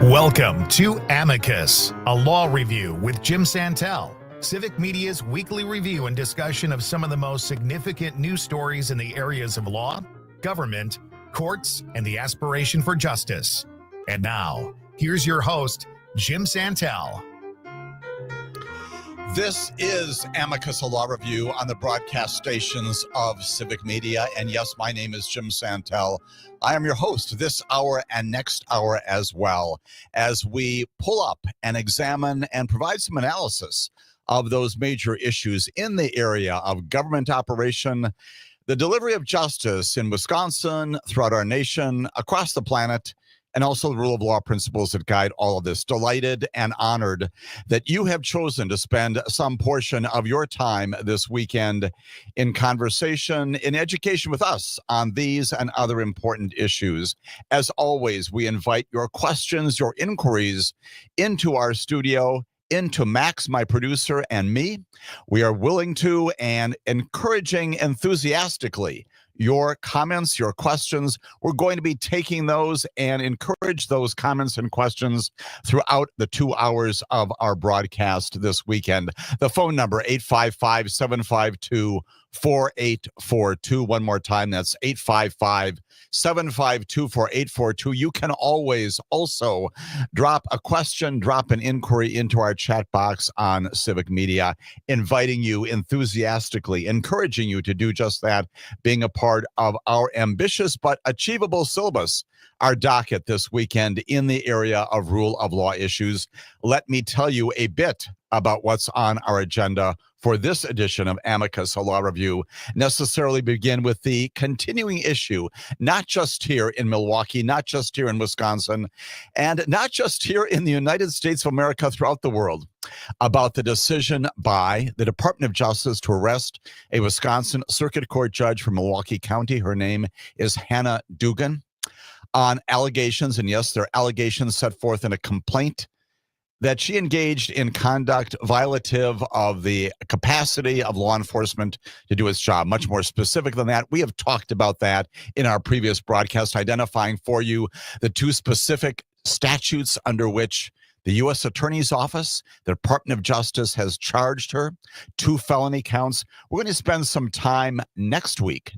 Welcome to Amicus, a law review with Jim Santelle, Civic Media's weekly review and discussion of some of the most significant news stories in the areas of law, government, courts, and the aspiration for justice. And now, here's your host, Jim Santelle. This is Amicus, a law review on the broadcast stations of Civic Media. And yes, my name is Jim Santelle. I am your host this hour and next hour as well, as we pull up and examine and provide some analysis of those major issues in the area of government operation, the delivery of justice in Wisconsin, throughout our nation, across the planet, and also the rule of law principles that guide all of this. Delighted and honored that you have chosen to spend some portion of your time this weekend in conversation, in education with us on these and other important issues. As always, we invite your questions, your inquiries into our studio, into Max, my producer, and me. We are willing to and encouraging enthusiastically your comments, your questions. We're going to be taking those and encourage those comments and questions throughout the 2 hours of our broadcast this weekend. The phone number, 855-752-4842. One more time, that's 855-752-4842. You can always also drop a question, drop an inquiry into our chat box on Civic Media, inviting you enthusiastically, encouraging you to do just that, being a part of our ambitious but achievable syllabus, our docket this weekend in the area of rule of law issues. Let me tell you a bit about what's on our agenda for this edition of Amicus, a law review. Necessarily begin with the continuing issue, not just here in Milwaukee, not just here in Wisconsin, and not just here in the United States of America, throughout the world, about the decision by the Department of Justice to arrest a Wisconsin Circuit Court judge from Milwaukee County. Her name is Hannah Dugan, on allegations, and yes, there are allegations set forth in a complaint, that she engaged in conduct violative of the capacity of law enforcement to do its job. Much more specific than that, we have talked about that in our previous broadcast, identifying for you the two specific statutes under which the U.S. Attorney's Office, the Department of Justice, has charged her, 2 felony counts. We're going to spend some time next week,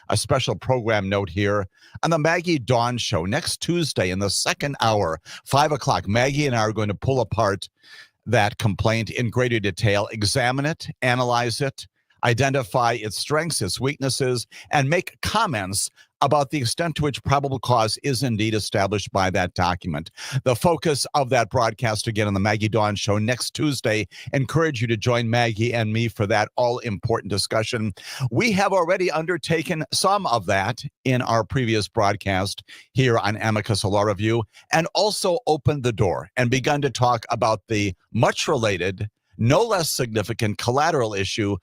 a special program note here on the Maggie Dawn Show. Next Tuesday in the second hour, 5 o'clock, Maggie and I are going to pull apart that complaint in greater detail, examine it, analyze it, identify its strengths, its weaknesses, and make comments about the extent to which probable cause is indeed established by that document. The focus of that broadcast, again, on the Maggie Dawn Show next Tuesday. Encourage you to join Maggie and me for that all-important discussion. We have already undertaken some of that in our previous broadcast here on Amicus, a law review, and also opened the door and begun to talk about the much related, no less significant collateral issue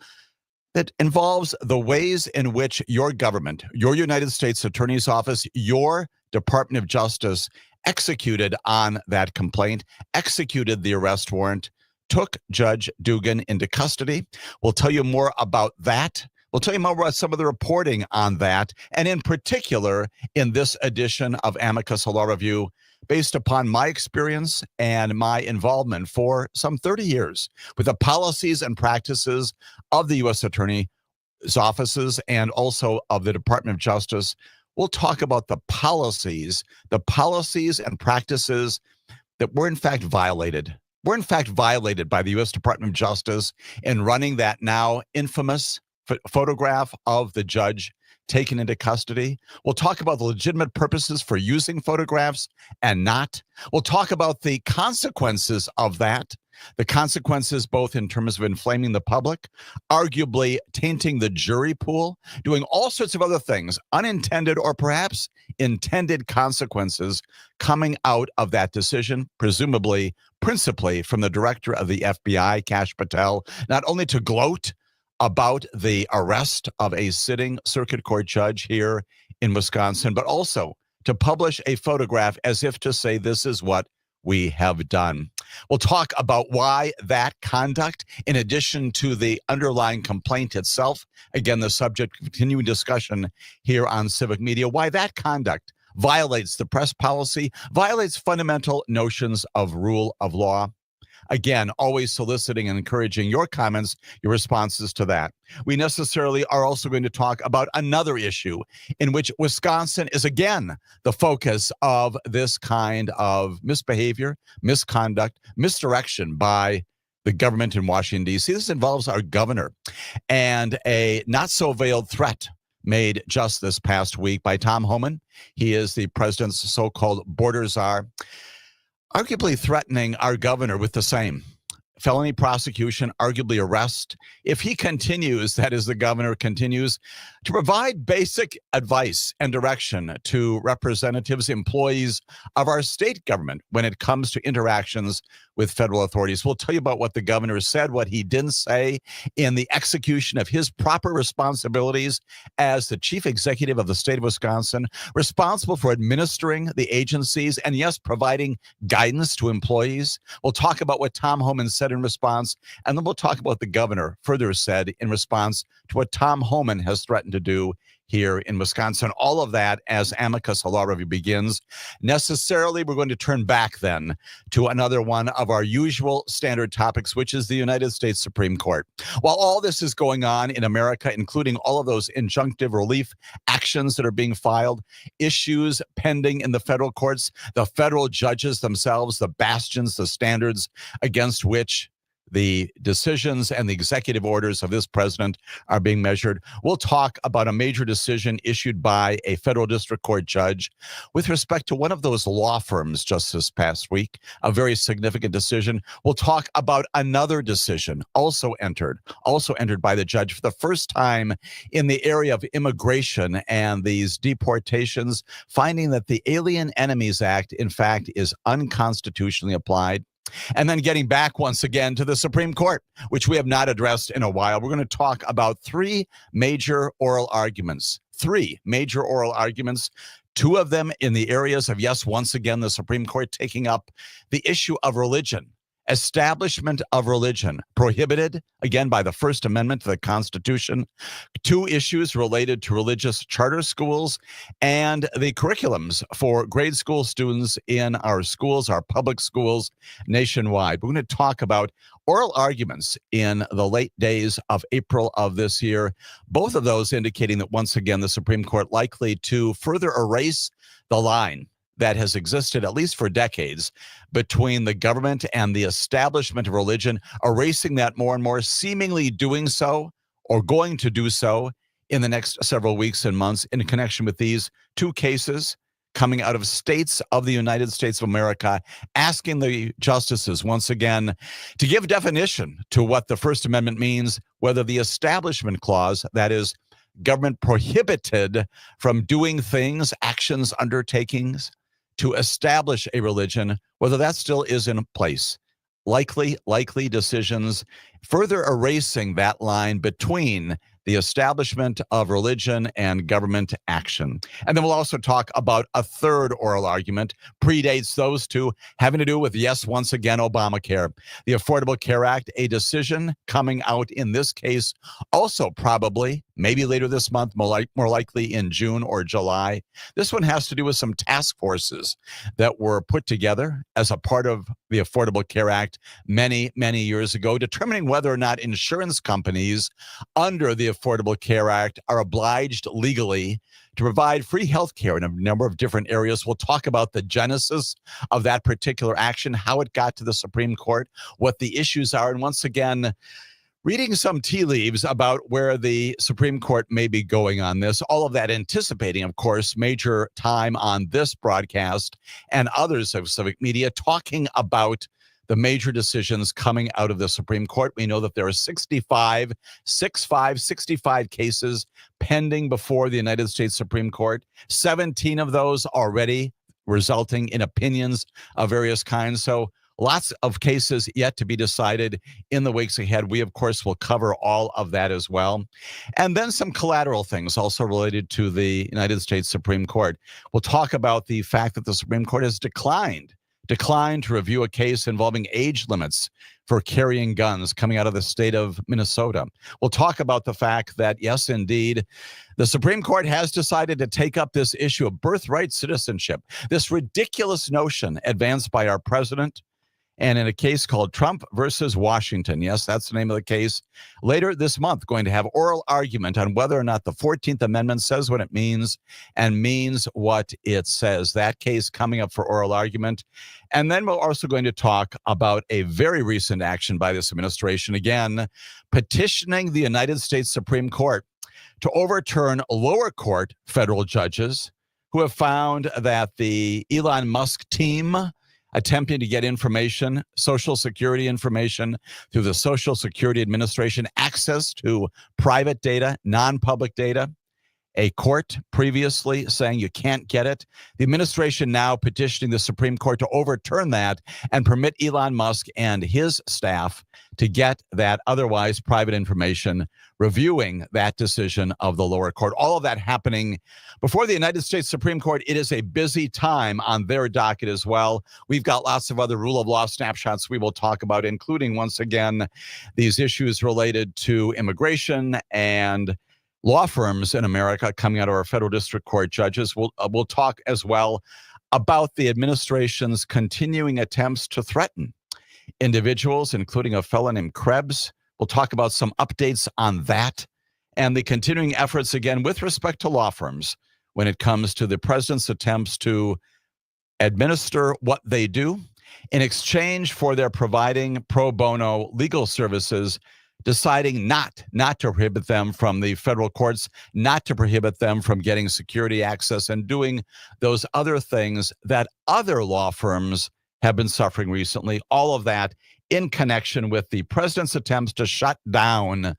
that involves the ways in which your government, your United States Attorney's Office, your Department of Justice executed on that complaint, executed the arrest warrant, took Judge Dugan into custody. We'll tell you more about that. We'll tell you more about some of the reporting on that, and in particular, in this edition of Amicus, a law review, based upon my experience and my involvement for some 30 years with the policies and practices of the U.S. Attorney's offices and also of the Department of Justice. We'll talk about the policies and practices that were in fact violated. Were in fact violated by the U.S. Department of Justice in running that now infamous photograph of the judge taken into custody. We'll talk about the legitimate purposes for using photographs and not. We'll talk about the consequences of that, the consequences both in terms of inflaming the public, arguably tainting the jury pool, doing all sorts of other things, unintended or perhaps intended consequences coming out of that decision, presumably, principally from the director of the FBI, Kash Patel, not only to gloat about the arrest of a sitting circuit court judge here in Wisconsin, but also to publish a photograph as if to say, this is what we have done. We'll talk about why that conduct, in addition to the underlying complaint itself, again, the subject of continuing discussion here on Civic Media, why that conduct violates the press policy, violates fundamental notions of rule of law. Again, always soliciting and encouraging your comments, your responses to that. We necessarily are also going to talk about another issue in which Wisconsin is again the focus of this kind of misbehavior, misconduct, misdirection by the government in Washington, D.C. This involves our governor and a not so veiled threat made just this past week by Tom Homan. He is the president's so-called border czar, arguably threatening our governor with the same felony prosecution, arguably arrest, if he continues, that is, the governor continues to provide basic advice and direction to representatives, employees of our state government when it comes to interactions with federal authorities. We'll tell you about what the governor said, what he didn't say in the execution of his proper responsibilities as the chief executive of the state of Wisconsin, responsible for administering the agencies and, yes, providing guidance to employees. We'll talk about what Tom Homan said in response, and then we'll talk about the governor further said in response to what Tom Homan has threatened to do here in Wisconsin. All of that as Amicus, a law review, begins. Necessarily, we're going to turn back then to another one of our usual standard topics, which is the United States Supreme Court. While all this is going on in America, including all of those injunctive relief actions that are being filed, issues pending in the federal courts, the federal judges themselves, the bastions, the standards against which the decisions and the executive orders of this president are being measured. We'll talk about a major decision issued by a federal district court judge with respect to one of those law firms just this past week, a very significant decision. We'll talk about another decision also entered by the judge for the first time in the area of immigration and these deportations, finding that the Alien Enemies Act, in fact, is unconstitutionally applied. And then getting back once again to the Supreme Court, which we have not addressed in a while. We're going to talk about three major oral arguments, two of them in the areas of, yes, once again, the Supreme Court taking up the issue of religion. Establishment of religion, prohibited, again, by the First Amendment to the Constitution. Two issues related to religious charter schools and the curriculums for grade school students in our schools, our public schools nationwide. We're going to talk about oral arguments in the late days of April of this year, both of those indicating that, once again, the Supreme Court likely to further erase the line that has existed, at least for decades, between the government and the establishment of religion, erasing that more and more, seemingly doing so or going to do so in the next several weeks and months in connection with these two cases coming out of states of the United States of America, asking the justices once again to give definition to what the First Amendment means, whether the Establishment Clause, that is, government prohibited from doing things, actions, undertakings, to establish a religion, whether that still is in place. Likely decisions further erasing that line between the establishment of religion and government action. And then we'll also talk about a third oral argument, predates those two, having to do with, yes, once again, Obamacare. The Affordable Care Act, a decision coming out in this case, also probably, maybe later this month, more likely in June or July. This one has to do with some task forces that were put together as a part of the Affordable Care Act many, many years ago, determining whether or not insurance companies under the Affordable Care Act are obliged legally to provide free health care in a number of different areas. We'll talk about the genesis of that particular action, how it got to the Supreme Court, what the issues are, and once again, reading some tea leaves about where the Supreme Court may be going on this. All of that anticipating, of course, major time on this broadcast and others of Civic Media talking about the major decisions coming out of the Supreme Court. We know that there are 65 cases pending before the United States Supreme Court, 17 of those already resulting in opinions of various kinds. So lots of cases yet to be decided in the weeks ahead. We, of course, will cover all of that as well. And then some collateral things also related to the United States Supreme Court. We'll talk about the fact that the Supreme Court has declined declined to review a case involving age limits for carrying guns coming out of the state of Minnesota. We'll talk about the fact that, yes, indeed, the Supreme Court has decided to take up this issue of birthright citizenship, this ridiculous notion advanced by our president, and in a case called Trump versus Washington. Yes, that's the name of the case. Later this month, going to have oral argument on whether or not the 14th Amendment says what it means and means what it says. That case coming up for oral argument. And then we're also going to talk about a very recent action by this administration, again, petitioning the United States Supreme Court to overturn lower court federal judges who have found that the Elon Musk team attempting to get information, Social Security information through the Social Security Administration, access to private data, non-public data, a court previously saying you can't get it. The administration now petitioning the Supreme Court to overturn that and permit Elon Musk and his staff to get that otherwise private information, reviewing that decision of the lower court. All of that happening before the United States Supreme Court. It is a busy time on their docket as well. We've got lots of other rule of law snapshots we will talk about, including, once again, these issues related to immigration and law firms in America coming out of our federal district court judges. We'll talk as well about the administration's continuing attempts to threaten individuals, including a fellow named Krebs. We'll talk about some updates on that and the continuing efforts, again, with respect to law firms when it comes to the president's attempts to administer what they do in exchange for their providing pro bono legal services, deciding not to prohibit them from the federal courts, not to prohibit them from getting security access and doing those other things that other law firms have been suffering recently. All of that in connection with the president's attempts to shut down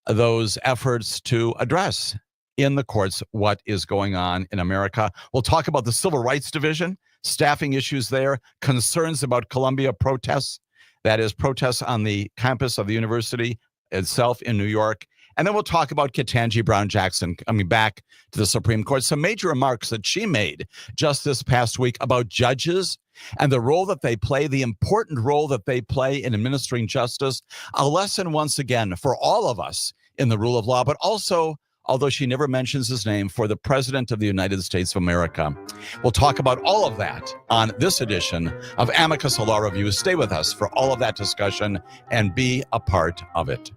those efforts to address in the courts what is going on in America. We'll talk about the Civil Rights Division, staffing issues there, concerns about Columbia protests. That is, protests on the campus of the university itself in New York. And then we'll talk about Ketanji Brown Jackson coming back to the Supreme Court. Some major remarks that she made just this past week about judges and the role that they play, the important role that they play in administering justice. A lesson, once again, for all of us in the rule of law, but also, although she never mentions his name, for the President of the United States of America. We'll talk about all of that on this edition of Amicus, a Law Review. Stay with us for all of that discussion and be a part of it.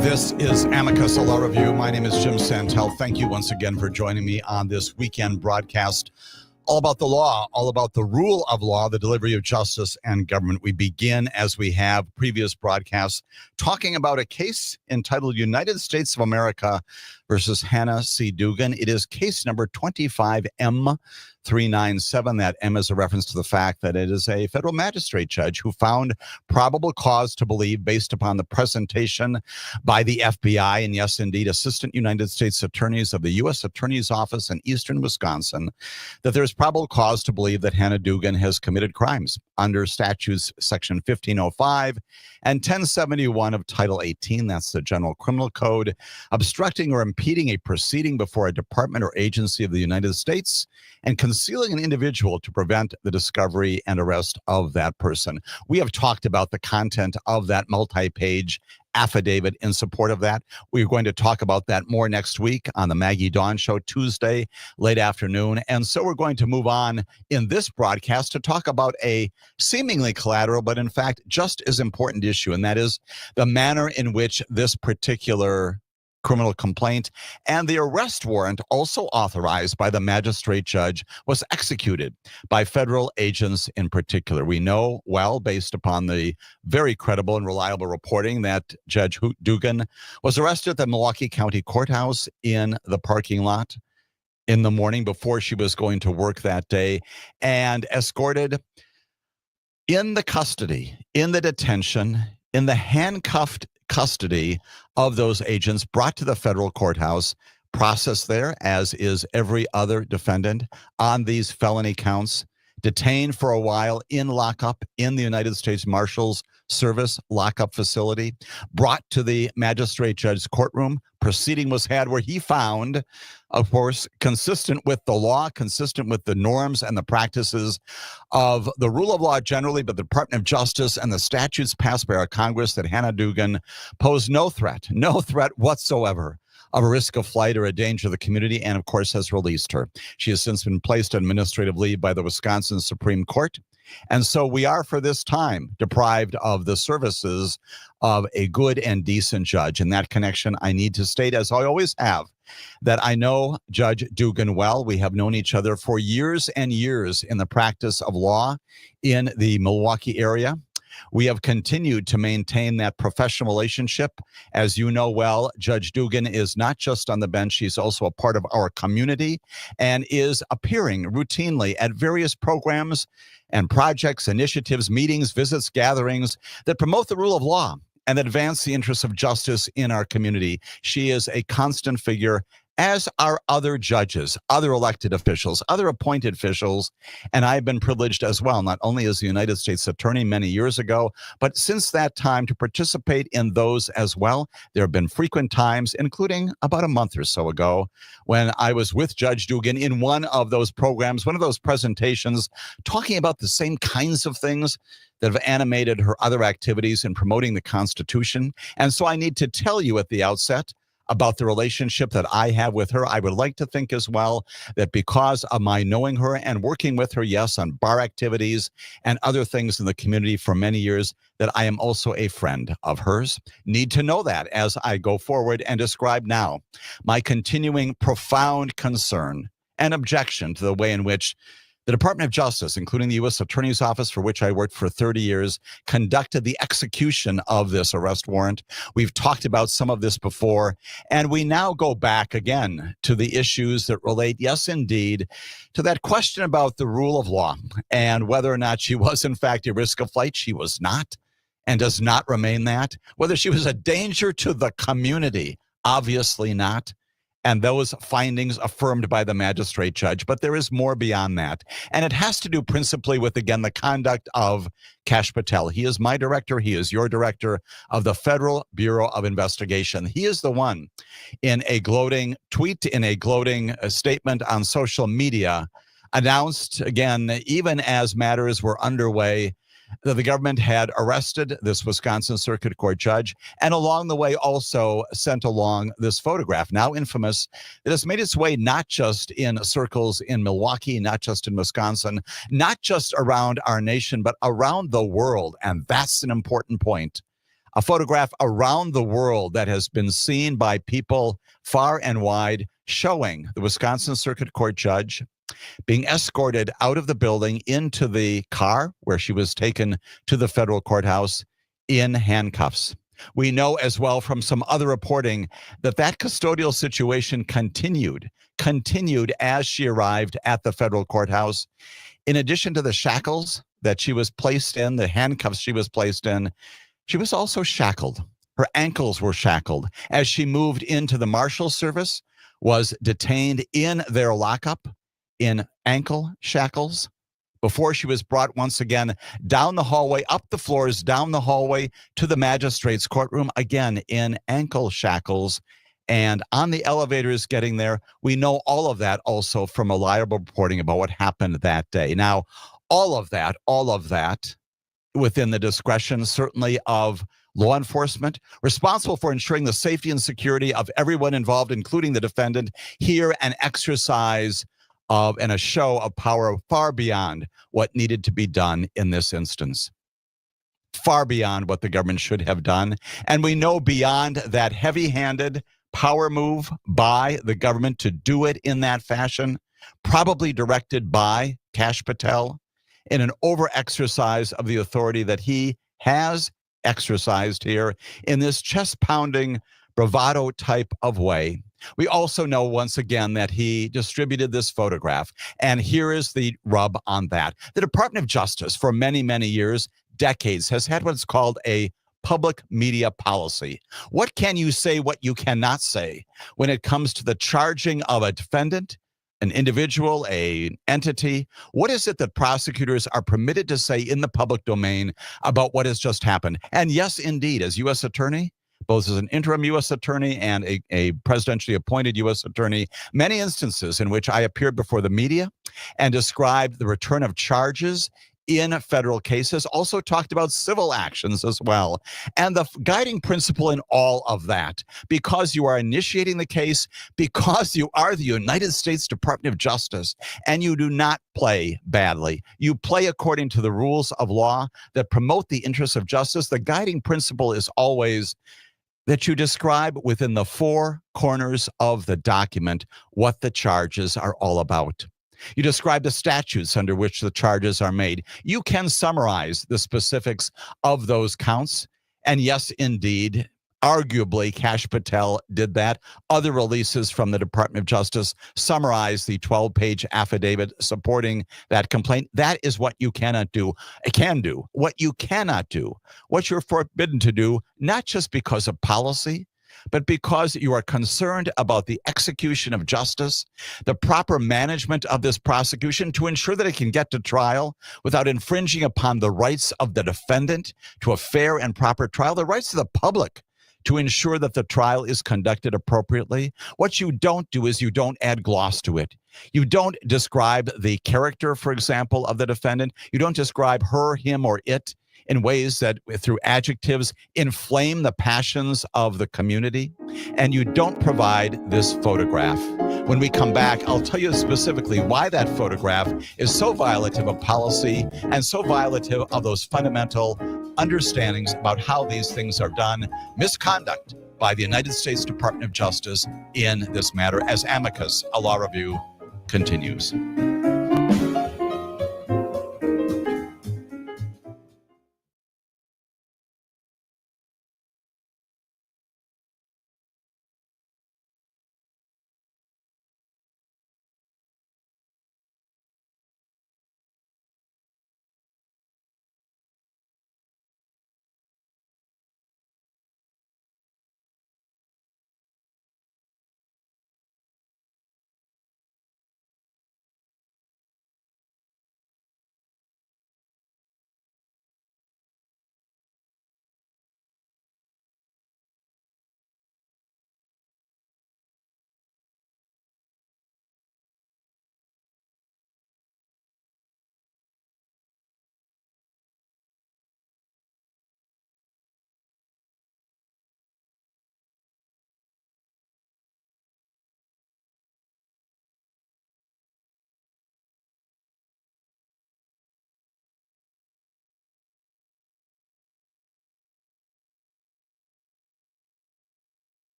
This is Amicus, a Law Review. My name is Jim Santelle. Thank you once again for joining me on this weekend broadcast. All about the law, all about the rule of law, the delivery of justice and government. We begin, as we have previous broadcasts, talking about a case entitled United States of America versus Hannah C. Dugan. It is case number 25M 397. That M is a reference to the fact that it is a federal magistrate judge who found probable cause to believe, based upon the presentation by the FBI and, yes, indeed, Assistant United States Attorneys of the U.S. Attorney's Office in eastern Wisconsin, that there's probable cause to believe that Hannah Dugan has committed crimes under statutes section 1505 and 1071 of Title 18. That's the General Criminal Code, obstructing or impeding a proceeding before a department or agency of the United States and concealing an individual to prevent the discovery and arrest of that person. We have talked about the content of that multi-page affidavit in support of that. We're going to talk about that more next week on the Maggie Dawn Show, Tuesday, late afternoon. And so we're going to move on in this broadcast to talk about a seemingly collateral, but in fact, just as important issue, and that is the manner in which this particular criminal complaint and the arrest warrant, also authorized by the magistrate judge, was executed by federal agents in particular. We know well, based upon the very credible and reliable reporting, that Judge Dugan was arrested at the Milwaukee County Courthouse in the parking lot in the morning before she was going to work that day, and escorted in the custody, in the detention, in the handcuffed custody of those agents, brought to the federal courthouse, processed there, as is every other defendant on these felony counts, detained for a while in lockup in the United States Marshals Service lockup facility, brought to the magistrate judge's courtroom. Proceeding was had where he found, of course, consistent with the law, consistent with the norms and the practices of the rule of law generally, but the Department of Justice and the statutes passed by our Congress, that Hannah Dugan posed no threat whatsoever of a risk of flight or a danger to the community, and of course has released her. She has since been placed on administrative leave by the Wisconsin Supreme Court. And so we are, for this time, deprived of the services of a good and decent judge. In that connection, I need to state, as I always have, that I know Judge Dugan well. We have known each other for years and years in the practice of law in the Milwaukee area. We have continued to maintain that professional relationship. As you know well, Judge Dugan is not just on the bench, she's also a part of our community and is appearing routinely at various programs and projects, initiatives, meetings, visits, gatherings that promote the rule of law and advance the interests of justice in our community. She is a constant figure, as are other judges, other elected officials, other appointed officials. And I've been privileged as well, not only as the United States Attorney many years ago, but since that time to participate in those as well. There have been frequent times, including about a month or so ago, when I was with Judge Dugan in one of those programs, one of those presentations, talking about the same kinds of things that have animated her other activities in promoting the Constitution. And so I need to tell you at the outset about the relationship that I have with her. I would like to think as well that because of my knowing her and working with her, yes, on bar activities and other things in the community for many years, that I am also a friend of hers. Need to know that as I go forward and describe now my continuing profound concern and objection to the way in which the Department of Justice, including the U.S. Attorney's Office, for which I worked for 30 years, conducted the execution of this arrest warrant. We've talked about some of this before, and we now go back again to the issues that relate, yes, indeed, to that question about the rule of law and whether or not she was, in fact, a risk of flight. She was not, and does not remain that. Whether she was a danger to the community, obviously not. And those findings affirmed by the magistrate judge. But there is more beyond that. And it has to do principally with, again, the conduct of Kash Patel. He is my director. He is your director of the Federal Bureau of Investigation. He is the one, in a gloating tweet, in a gloating statement on social media, announced, again, even as matters were underway, that the government had arrested this Wisconsin Circuit Court judge, and along the way also sent along this photograph, now infamous, that has made its way not just in circles in Milwaukee, not just in Wisconsin, not just around our nation, but around the world. And that's an important point. A photograph around the world that has been seen by people far and wide, showing the Wisconsin Circuit Court judge being escorted out of the building into the car where she was taken to the federal courthouse in handcuffs. We know as well from some other reporting that that custodial situation continued as she arrived at the federal courthouse. In addition to the shackles that she was placed in, the handcuffs she was placed in, she was also shackled. Her ankles were shackled as she moved into the Marshal Service, was detained in their lockup in ankle shackles before she was brought once again down the hallway, up the floors, down the hallway to the magistrate's courtroom, again in ankle shackles. And on the elevators getting there, we know all of that also from reliable reporting about what happened that day. Now, all of that within the discretion, certainly, of law enforcement, responsible for ensuring the safety and security of everyone involved, including the defendant, here an exercise of and a show of power far beyond what needed to be done in this instance, far beyond what the government should have done. And we know beyond that heavy-handed power move by the government to do it in that fashion, probably directed by Kash Patel, in an over-exercise of the authority that he has exercised here in this chest-pounding, bravado type of way. We also know once again that he distributed this photograph. And here is the rub on that. The Department of Justice, for many, many years, decades, has had what's called a public media policy. What can you say, what you cannot say when it comes to the charging of a defendant, an individual, an entity? What is it that prosecutors are permitted to say in the public domain about what has just happened? And yes, indeed, as U.S. attorney, both as an interim U.S. attorney and a presidentially appointed U.S. attorney, many instances in which I appeared before the media and described the return of charges in federal cases, also talked about civil actions as well. And the guiding principle in all of that, because you are initiating the case, because you are the United States Department of Justice, and you do not play badly. You play according to the rules of law that promote the interests of justice. The guiding principle is always that you describe within the four corners of the document what the charges are all about. You describe the statutes under which the charges are made. You can summarize the specifics of those counts. And yes, indeed, arguably, Kash Patel did that. Other releases from the Department of Justice summarize the 12-page affidavit supporting that complaint. That is what you cannot do. It can do. What you cannot do, what you're forbidden to do, not just because of policy, but because you are concerned about the execution of justice, the proper management of this prosecution to ensure that it can get to trial without infringing upon the rights of the defendant to a fair and proper trial, the rights of the public to ensure that the trial is conducted appropriately. What you don't do is you don't add gloss to it. You don't describe the character, for example, of the defendant. You don't describe her, him, or it in ways that, through adjectives, inflame the passions of the community. And you don't provide this photograph. When we come back, I'll tell you specifically why that photograph is so violative of policy and so violative of those fundamental understandings about how these things are done. Misconduct by the United States Department of Justice in this matter, as Amicus, a law review, continues.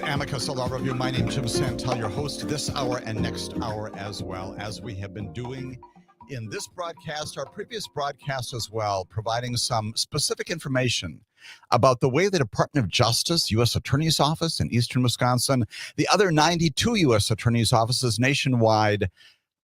Amicus, a law review. My name is Jim Santelle, your host this hour and next hour, as well as we have been doing in this broadcast, our previous broadcast as well, providing some specific information about the way the Department of Justice, U.S. Attorney's Office in Eastern Wisconsin, the other 92 U.S. Attorney's offices nationwide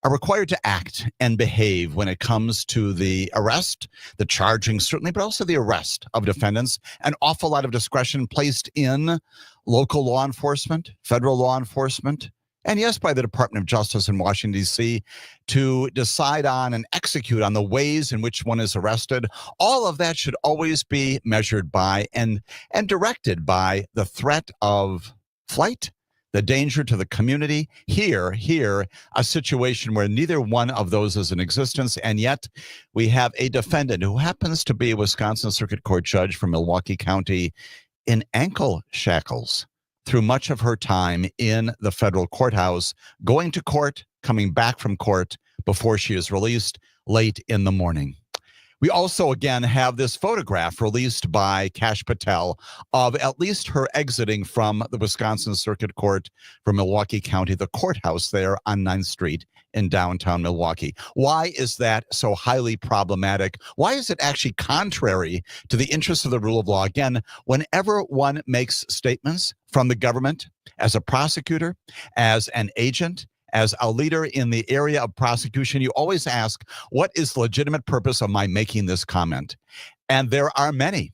are required to act and behave when it comes to the arrest, the charging certainly, but also the arrest of defendants. An awful lot of discretion placed in local law enforcement, federal law enforcement, and yes, by the Department of Justice in Washington, D.C., to decide on and execute on the ways in which one is arrested. All of that should always be measured by and directed by the threat of flight, the danger to the community. Here, a situation where neither one of those is in existence, and yet we have a defendant who happens to be a Wisconsin Circuit Court judge from Milwaukee County in ankle shackles through much of her time in the federal courthouse, going to court, coming back from court before she is released late in the morning. We also, again, have this photograph released by Kash Patel of at least her exiting from the Wisconsin Circuit Court for Milwaukee County, the courthouse there on 9th Street in downtown Milwaukee. Why is that so highly problematic? Why is it actually contrary to the interests of the rule of law? Again, whenever one makes statements from the government as a prosecutor, as an agent, as a leader in the area of prosecution, you always ask, what is the legitimate purpose of my making this comment? And there are many.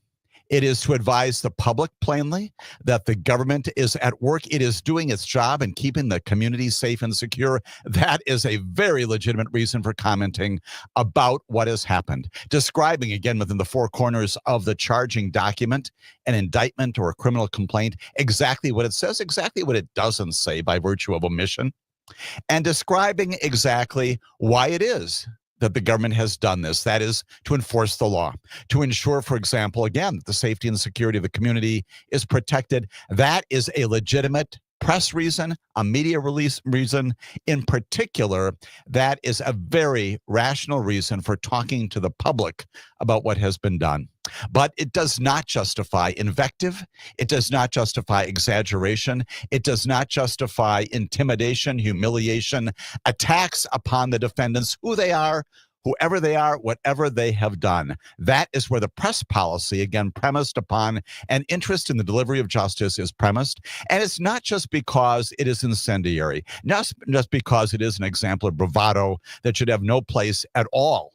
It is to advise the public plainly that the government is at work. It is doing its job and keeping the community safe and secure. That is a very legitimate reason for commenting about what has happened. Describing, again, within the four corners of the charging document, an indictment or a criminal complaint, exactly what it says, exactly what it doesn't say by virtue of omission, and describing exactly why it is that the government has done this. That is to enforce the law, to ensure, for example, again, that the safety and security of the community is protected. That is a legitimate press reason, a media release reason. In particular, that is a very rational reason for talking to the public about what has been done. But it does not justify invective. It does not justify exaggeration. It does not justify intimidation, humiliation, attacks upon the defendants, who they are, whoever they are, whatever they have done. That is where the press policy, again, premised upon an interest in the delivery of justice, is premised. And it's not just because it is incendiary, not just because it is an example of bravado that should have no place at all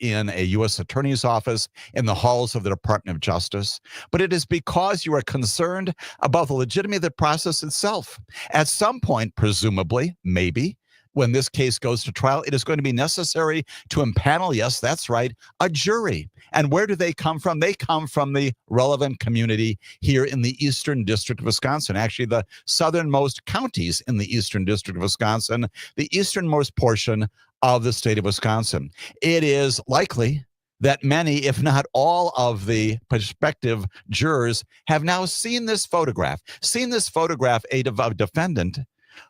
in a U.S. Attorney's office, in the halls of the Department of Justice, but it is because you are concerned about the legitimacy of the process itself. At some point, presumably, maybe, when this case goes to trial, it is going to be necessary to impanel, yes, that's right, a jury. And where do they come from? They come from the relevant community here in the Eastern District of Wisconsin, actually the southernmost counties in the Eastern District of Wisconsin, the easternmost portion of the state of Wisconsin. It is likely that many, if not all, of the prospective jurors have now seen this photograph of a defendant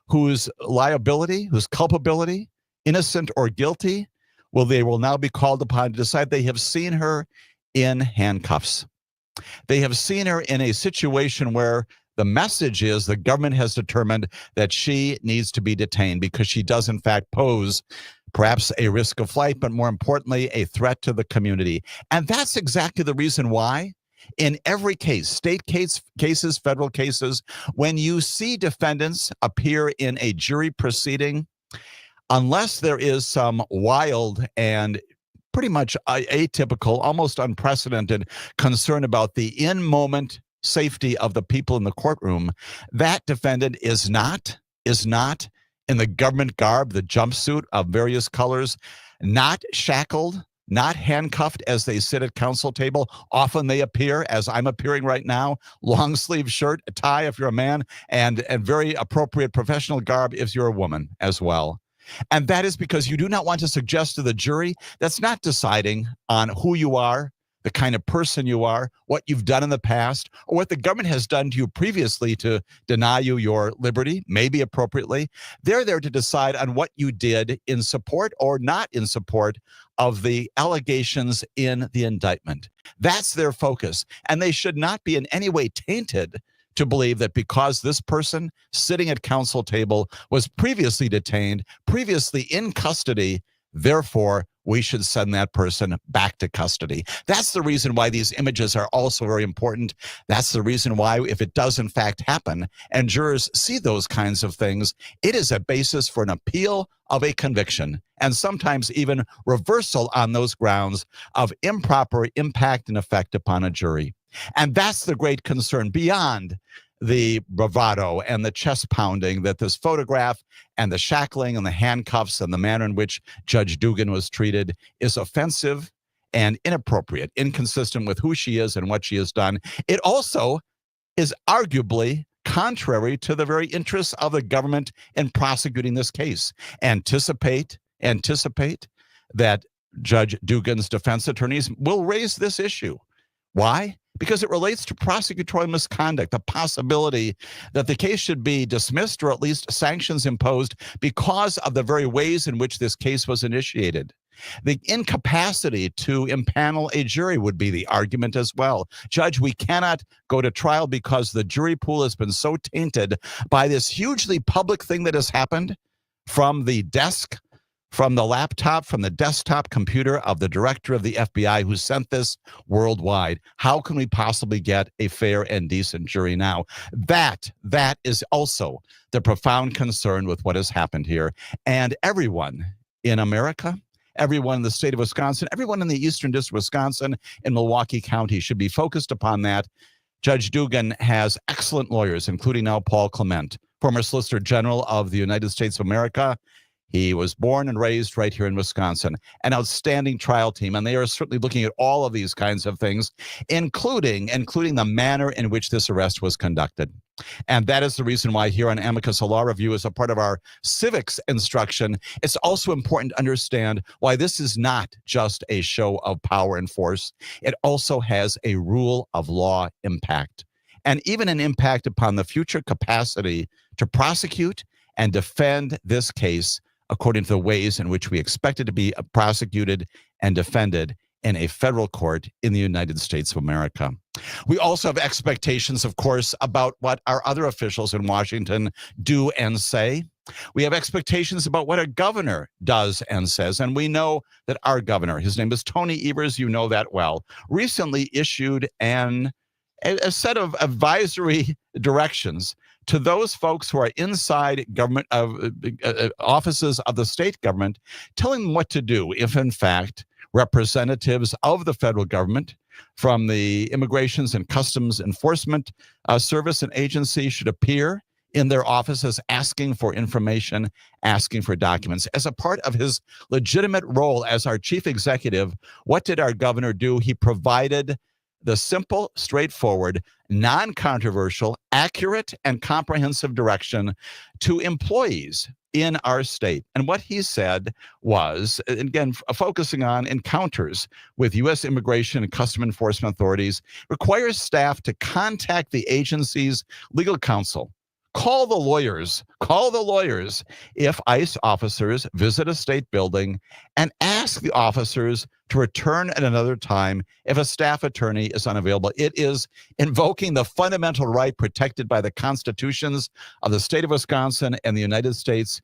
whose liability, whose culpability, innocent or guilty, they will now be called upon to decide. They have seen her in handcuffs. They have seen her in a situation where the message is the government has determined that she needs to be detained because she does, in fact, pose perhaps a risk of flight, but more importantly, a threat to the community. And that's exactly the reason why, in every case, state cases, federal cases, when you see defendants appear in a jury proceeding, unless there is some wild and pretty much atypical, almost unprecedented concern about the in-moment safety of the people in the courtroom, that defendant is not in the government garb, the jumpsuit of various colors, not shackled, not handcuffed as they sit at counsel table. Often they appear, as I'm appearing right now, long sleeve shirt, a tie if you're a man, and very appropriate professional garb if you're a woman as well. And that is because you do not want to suggest to the jury that's not deciding on who you are, the kind of person you are, what you've done in the past, or what the government has done to you previously to deny you your liberty, maybe appropriately. They're there to decide on what you did in support or not in support of the allegations in the indictment. That's their focus, and they should not be in any way tainted to believe that because this person sitting at counsel table was previously detained, previously in custody, therefore, we should send that person back to custody. That's the reason why these images are also very important. That's the reason why, if it does in fact happen and jurors see those kinds of things, it is a basis for an appeal of a conviction and sometimes even reversal on those grounds of improper impact and effect upon a jury. And that's the great concern beyond the bravado and the chest pounding that this photograph and the shackling and the handcuffs and the manner in which Judge Dugan was treated is offensive and inappropriate, inconsistent with who she is and what she has done. It also is arguably contrary to the very interests of the government in prosecuting this case. Anticipate that Judge Dugan's defense attorneys will raise this issue. Why? Because it relates to prosecutorial misconduct, the possibility that the case should be dismissed or at least sanctions imposed because of the very ways in which this case was initiated. The incapacity to impanel a jury would be the argument as well. Judge, we cannot go to trial because the jury pool has been so tainted by this hugely public thing that has happened from the desk, from the laptop, from the desktop computer of the director of the FBI who sent this worldwide. How can we possibly get a fair and decent jury now? That is also the profound concern with what has happened here. And everyone in America, everyone in the state of Wisconsin, everyone in the Eastern District of Wisconsin in Milwaukee County should be focused upon that. Judge Dugan has excellent lawyers, including now Paul Clement, former Solicitor General of the United States of America. He was born and raised right here in Wisconsin, an outstanding trial team, and they are certainly looking at all of these kinds of things, including the manner in which this arrest was conducted. And that is the reason why here on Amicus, a law review, as a part of our civics instruction, it's also important to understand why this is not just a show of power and force. It also has a rule of law impact, and even an impact upon the future capacity to prosecute and defend this case according to the ways in which we expect it to be prosecuted and defended in a federal court in the United States of America. We also have expectations, of course, about what our other officials in Washington do and say. We have expectations about what a governor does and says. And we know that our governor, his name is Tony Evers, you know that well, recently issued a set of advisory directions to those folks who are inside government offices of the state government, telling them what to do if, in fact, representatives of the federal government from the Immigrations and Customs Enforcement Service and agency should appear in their offices asking for information, asking for documents. As a part of his legitimate role as our chief executive, what did our governor do? He provided the simple, straightforward, non-controversial, accurate, and comprehensive direction to employees in our state. And what he said was, again, focusing on encounters with U.S. Immigration and Customs Enforcement authorities, requires staff to contact the agency's legal counsel. Call the lawyers if ICE officers visit a state building, and ask the officers to return at another time if a staff attorney is unavailable. It is invoking the fundamental right protected by the constitutions of the state of Wisconsin and the United States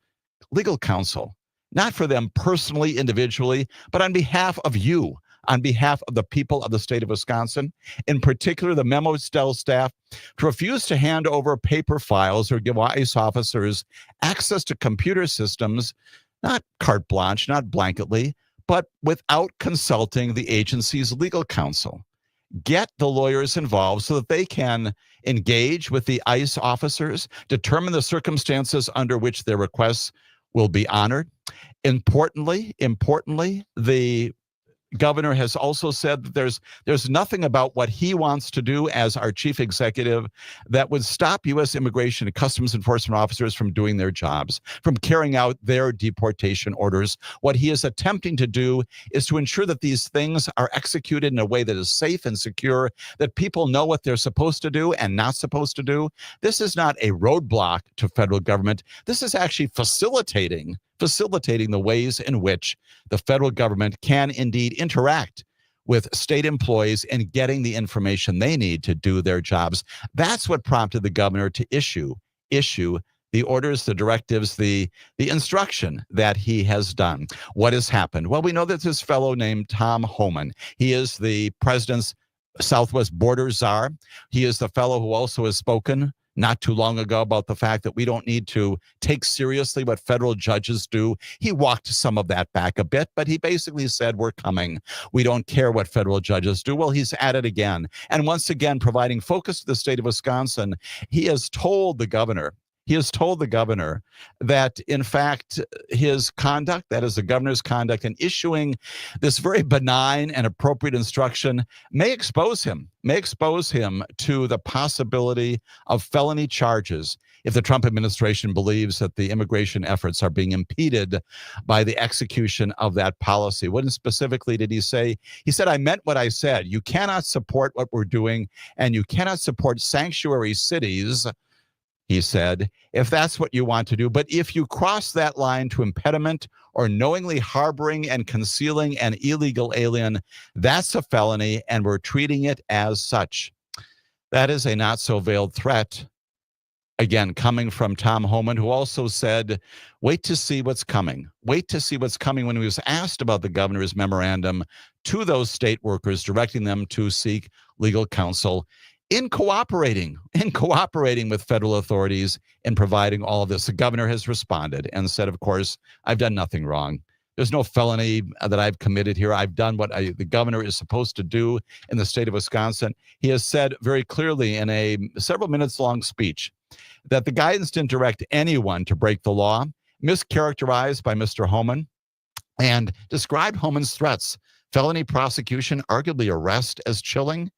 legal counsel, not for them personally, individually, but on behalf of you, on behalf of the people of the state of Wisconsin, in particular the memo staff, to refuse to hand over paper files or give ICE officers access to computer systems, not carte blanche, not blanketly, but without consulting the agency's legal counsel. Get the lawyers involved so that they can engage with the ICE officers, determine the circumstances under which their requests will be honored. Importantly, the governor has also said that there's nothing about what he wants to do as our chief executive that would stop U.S. Immigration and Customs Enforcement officers from doing their jobs, from carrying out their deportation orders. What he is attempting to do is to ensure that these things are executed in a way that is safe and secure, that people know what they're supposed to do and not supposed to do. This is not a roadblock to federal government. This is actually facilitating the ways in which the federal government can indeed interact with state employees and getting the information they need to do their jobs. That's what prompted the governor to issue the orders, the directives, the instruction that he has done. What has happened? Well, we know that this fellow named Tom Homan, he is the president's Southwest border czar. He is the fellow who also has spoken not too long ago about the fact that we don't need to take seriously what federal judges do. He walked some of that back a bit, but he basically said, we're coming. We don't care what federal judges do. Well, he's at it again. And once again, providing focus to the state of Wisconsin, he has told the governor, that, in fact, his conduct, that is the governor's conduct, in issuing this very benign and appropriate instruction may expose him to the possibility of felony charges if the Trump administration believes that the immigration efforts are being impeded by the execution of that policy. What specifically did he say? He said, I meant what I said. You cannot support what we're doing, and you cannot support sanctuary cities, he said, if that's what you want to do. But if you cross that line to impediment or knowingly harboring and concealing an illegal alien, that's a felony, and we're treating it as such. That is a not so veiled threat. Again, coming from Tom Homan, who also said, wait to see what's coming. Wait to see what's coming, when he was asked about the governor's memorandum to those state workers, directing them to seek legal counsel in cooperating with federal authorities in providing all of this. The governor has responded and said, of course, I've done nothing wrong. There's no felony that I've committed here. I've done what the governor is supposed to do in the state of Wisconsin. He has said very clearly in a several minutes long speech that the guidance didn't direct anyone to break the law, mischaracterized by Mr. Homan, and described Homan's threats, felony prosecution, arguably arrest, as chilling.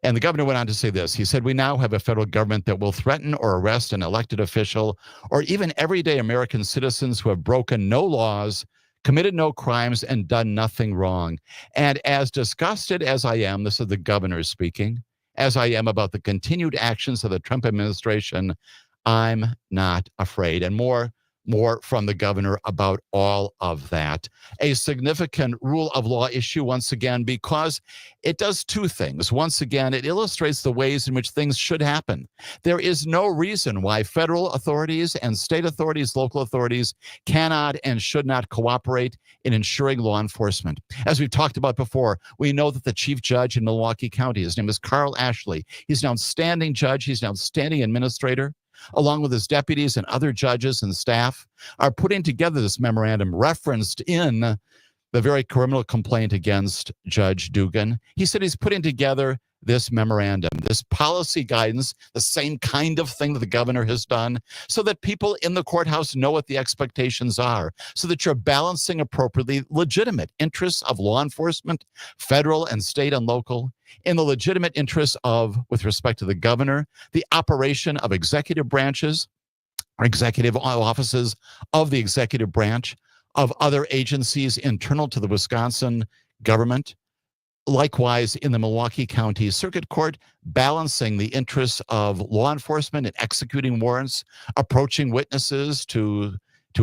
And the governor went on to say this. He said, we now have a federal government that will threaten or arrest an elected official or even everyday American citizens who have broken no laws, committed no crimes, and done nothing wrong. And as disgusted as I am, this is the governor speaking, as I am about the continued actions of the Trump administration, I'm not afraid. And more from the governor about all of that. A significant rule of law issue, once again, because it does two things. Once again, it illustrates the ways in which things should happen. There is no reason why federal authorities and state authorities, local authorities, cannot and should not cooperate in ensuring law enforcement. As we've talked about before, we know that the chief judge in Milwaukee County, his name is Carl Ashley. He's an outstanding judge. He's an outstanding administrator, along with his deputies and other judges and staff, are putting together this memorandum referenced in the very criminal complaint against Judge Dugan. He said he's putting together this memorandum, this policy guidance, the same kind of thing that the governor has done, so that people in the courthouse know what the expectations are, so that you're balancing appropriately legitimate interests of law enforcement, federal and state and local, in the legitimate interests of, with respect to the governor, the operation of executive branches, or executive offices of the executive branch, of other agencies internal to the Wisconsin government. Likewise, in the Milwaukee County Circuit Court, balancing the interests of law enforcement in executing warrants, approaching witnesses to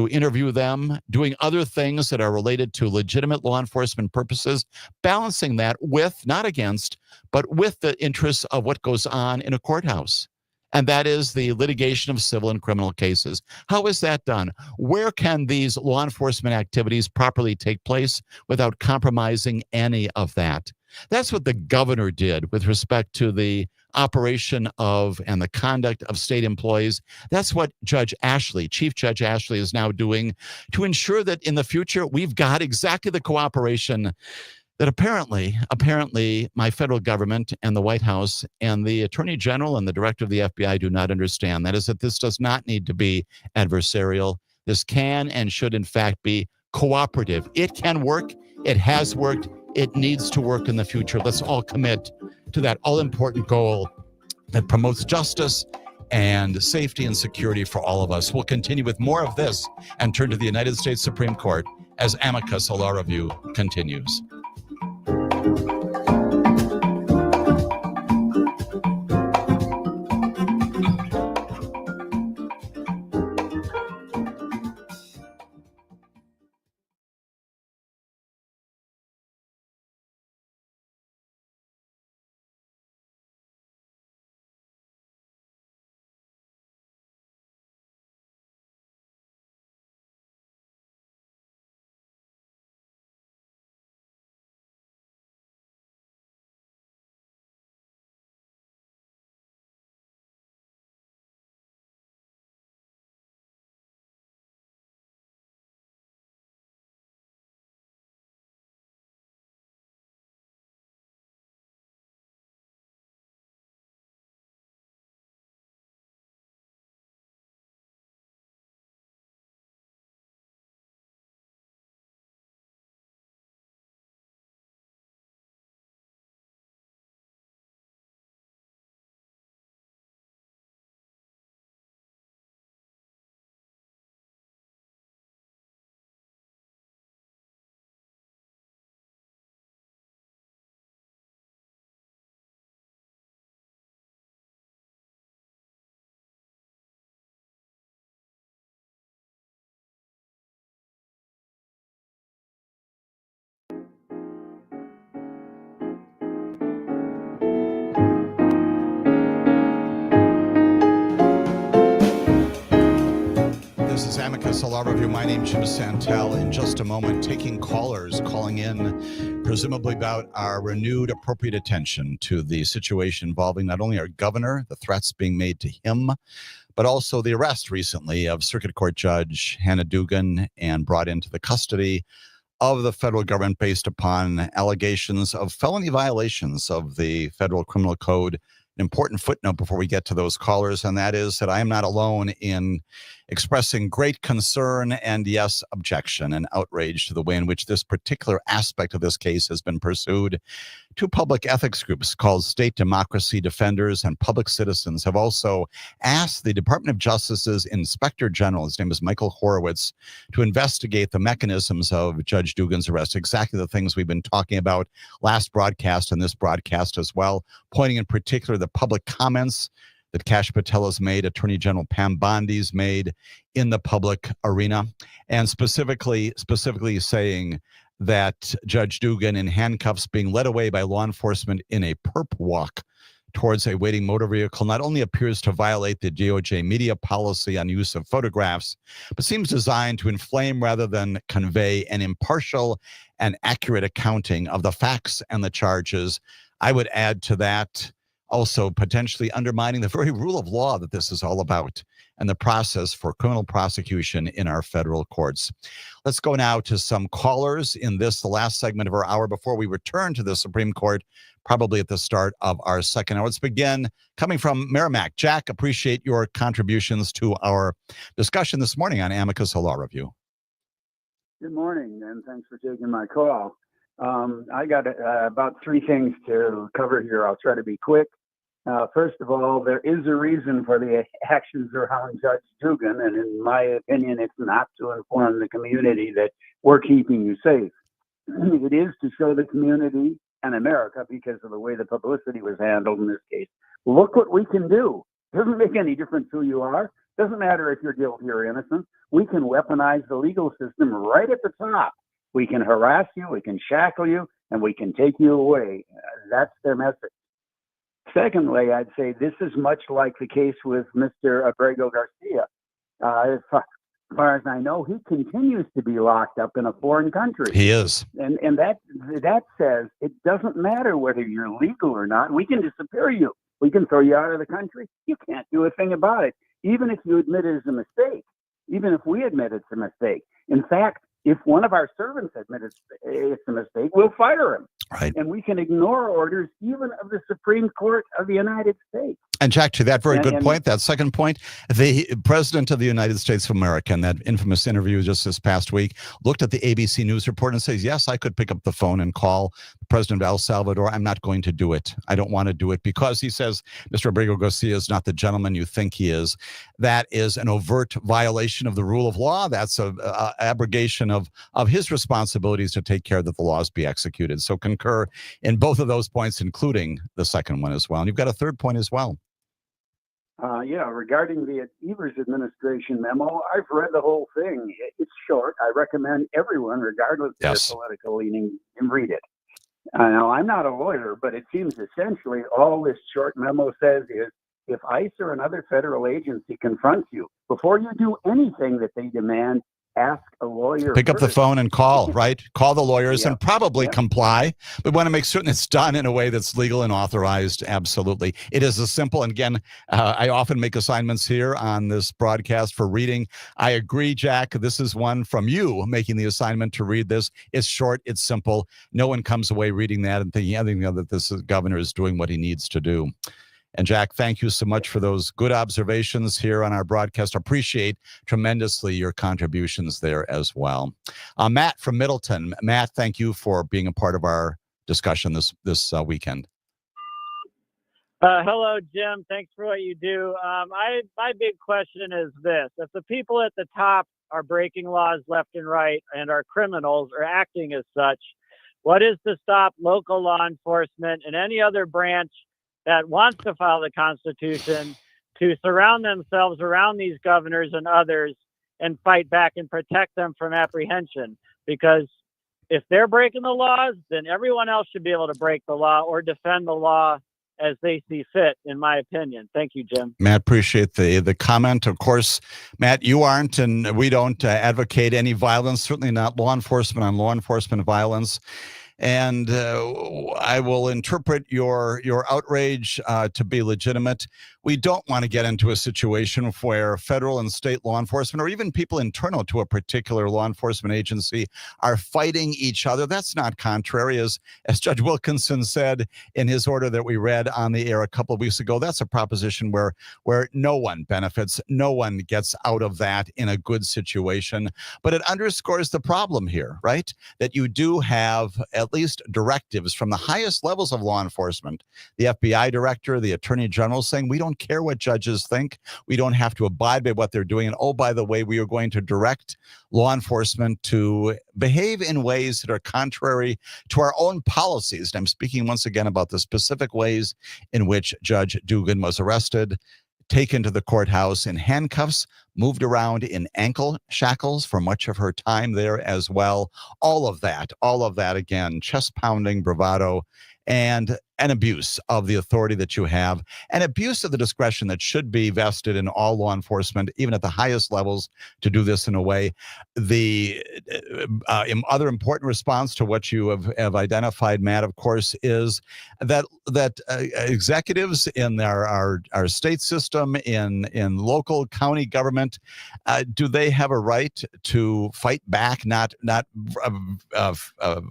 interview them, doing other things that are related to legitimate law enforcement purposes, balancing that with, not against, but with the interests of what goes on in a courthouse. And that is the litigation of civil and criminal cases. How is that done? Where can these law enforcement activities properly take place without compromising any of that? That's what the governor did with respect to the operation of and the conduct of state employees. That's what Judge Ashley, Chief Judge Ashley, is now doing to ensure that in the future we've got exactly the cooperation that apparently my federal government and the White House and the Attorney General and the Director of the FBI do not understand. That is that this does not need to be adversarial. This can and should, in fact, be cooperative. It can work. It has worked. It needs to work in the future. Let's all commit to that all-important goal that promotes justice and safety and security for all of us. We'll continue with more of this and turn to the United States Supreme Court as Amicus, a law review, continues. Law Review. My name's Jim Santelle. In just a moment, taking callers, calling in, presumably about our renewed appropriate attention to the situation involving not only our governor, the threats being made to him, but also the arrest recently of Circuit Court Judge Hannah Dugan and brought into the custody of the federal government based upon allegations of felony violations of the federal criminal code. An important footnote before we get to those callers, and that is that I am not alone in expressing great concern and, yes, objection and outrage to the way in which this particular aspect of this case has been pursued. Two public ethics groups called State Democracy Defenders and Public Citizens have also asked the Department of Justice's Inspector General, his name is Michael Horowitz, to investigate the mechanisms of Judge Dugan's arrest, exactly the things we've been talking about last broadcast and this broadcast as well, pointing in particular the public comments that Kash Patel has made, Attorney General Pam Bondi's made in the public arena, and specifically saying that Judge Dugan in handcuffs being led away by law enforcement in a perp walk towards a waiting motor vehicle not only appears to violate the DOJ media policy on use of photographs, but seems designed to inflame rather than convey an impartial and accurate accounting of the facts and the charges. I would add to that also potentially undermining the very rule of law that this is all about and the process for criminal prosecution in our federal courts. Let's go now to some callers in this, the last segment of our hour before we return to the Supreme Court, probably at the start of our second hour. Let's begin coming from Merrimack. Jack, appreciate your contributions to our discussion this morning on Amicus Law Review. Good morning, and thanks for taking my call. I got about three things to cover here. I'll try to be quick. First of all, there is a reason for the actions around Judge Dugan, and in my opinion, it's not to inform the community that we're keeping you safe. It is to show the community and America, because of the way the publicity was handled in this case, look what we can do. Doesn't make any difference who you are. Doesn't matter if you're guilty or innocent. We can weaponize the legal system right at the top. We can harass you, we can shackle you, and we can take you away. That's their message. Secondly, I'd say this is much like the case with Mr. Abrego Garcia. As far as I know, he continues to be locked up in a foreign country. He is. And that says it doesn't matter whether you're legal or not. We can disappear you. We can throw you out of the country. You can't do a thing about it, even if you admit it's a mistake, even if we admit it's a mistake. In fact, if one of our servants admits it's a mistake, we'll fire him. Right. And we can ignore orders even of the Supreme Court of the United States. And Jack, to that very good point, that second point, the President of the United States of America in that infamous interview just this past week looked at the ABC News report and says, yes, I could pick up the phone and call the President of El Salvador. I'm not going to do it. I don't want to do it because he says Mr. Abrego Garcia is not the gentleman you think he is. That is an overt violation of the rule of law. That's an abrogation of his responsibilities to take care that the laws be executed. So concur in both of those points, including the second one as well. And you've got a third point as well. Regarding the Evers administration memo, I've read the whole thing. It's short. I recommend everyone, regardless of their political leaning, read it. Now, I'm not a lawyer, but it seems essentially all this short memo says is if ICE or another federal agency confronts you, before you do anything that they demand, ask a lawyer. Pick up the phone and call, right? Call the lawyers and probably comply. But want to make certain it's done in a way that's legal and authorized. Absolutely. It is as simple. And again, I often make assignments here on this broadcast for reading. I agree, Jack. This is one from you making the assignment to read this. It's short. It's simple. No one comes away reading that and thinking anything other that this governor is doing what he needs to do. And Jack, thank you so much for those good observations here on our broadcast. Appreciate tremendously your contributions there as well. Matt from Middleton. Matt, thank you for being a part of our discussion this weekend. Hello, Jim. Thanks for what you do. My big question is this. If the people at the top are breaking laws left and right and are criminals or acting as such, what is to stop local law enforcement and any other branch that wants to follow the Constitution to surround themselves around these governors and others and fight back and protect them from apprehension? Because if they're breaking the laws, then everyone else should be able to break the law or defend the law as they see fit, in my opinion. Thank you, Jim. Matt, appreciate the comment. Of course, Matt, you aren't, and we don't advocate any violence, certainly not law enforcement on law enforcement violence. And I will interpret your outrage to be legitimate. We don't want to get into a situation where federal and state law enforcement, or even people internal to a particular law enforcement agency, are fighting each other. That's not contrary, as Judge Wilkinson said in his order that we read on the air a couple of weeks ago. That's a proposition where no one benefits, no one gets out of that in a good situation. But it underscores the problem here, right? That you do have at least directives from the highest levels of law enforcement, the FBI director, the attorney general, saying we don't care what judges think. We don't have to abide by what they're doing. And oh, by the way, we are going to direct law enforcement to behave in ways that are contrary to our own policies. And I'm speaking once again about the specific ways in which Judge Dugan was arrested, taken to the courthouse in handcuffs, moved around in ankle shackles for much of her time there as well. All of that again, chest pounding bravado and an abuse of the authority that you have, an abuse of the discretion that should be vested in all law enforcement, even at the highest levels, to do this in a way. The other important response to what you have identified, Matt, of course, is that executives in our state system, in local county government, do they have a right to fight back, not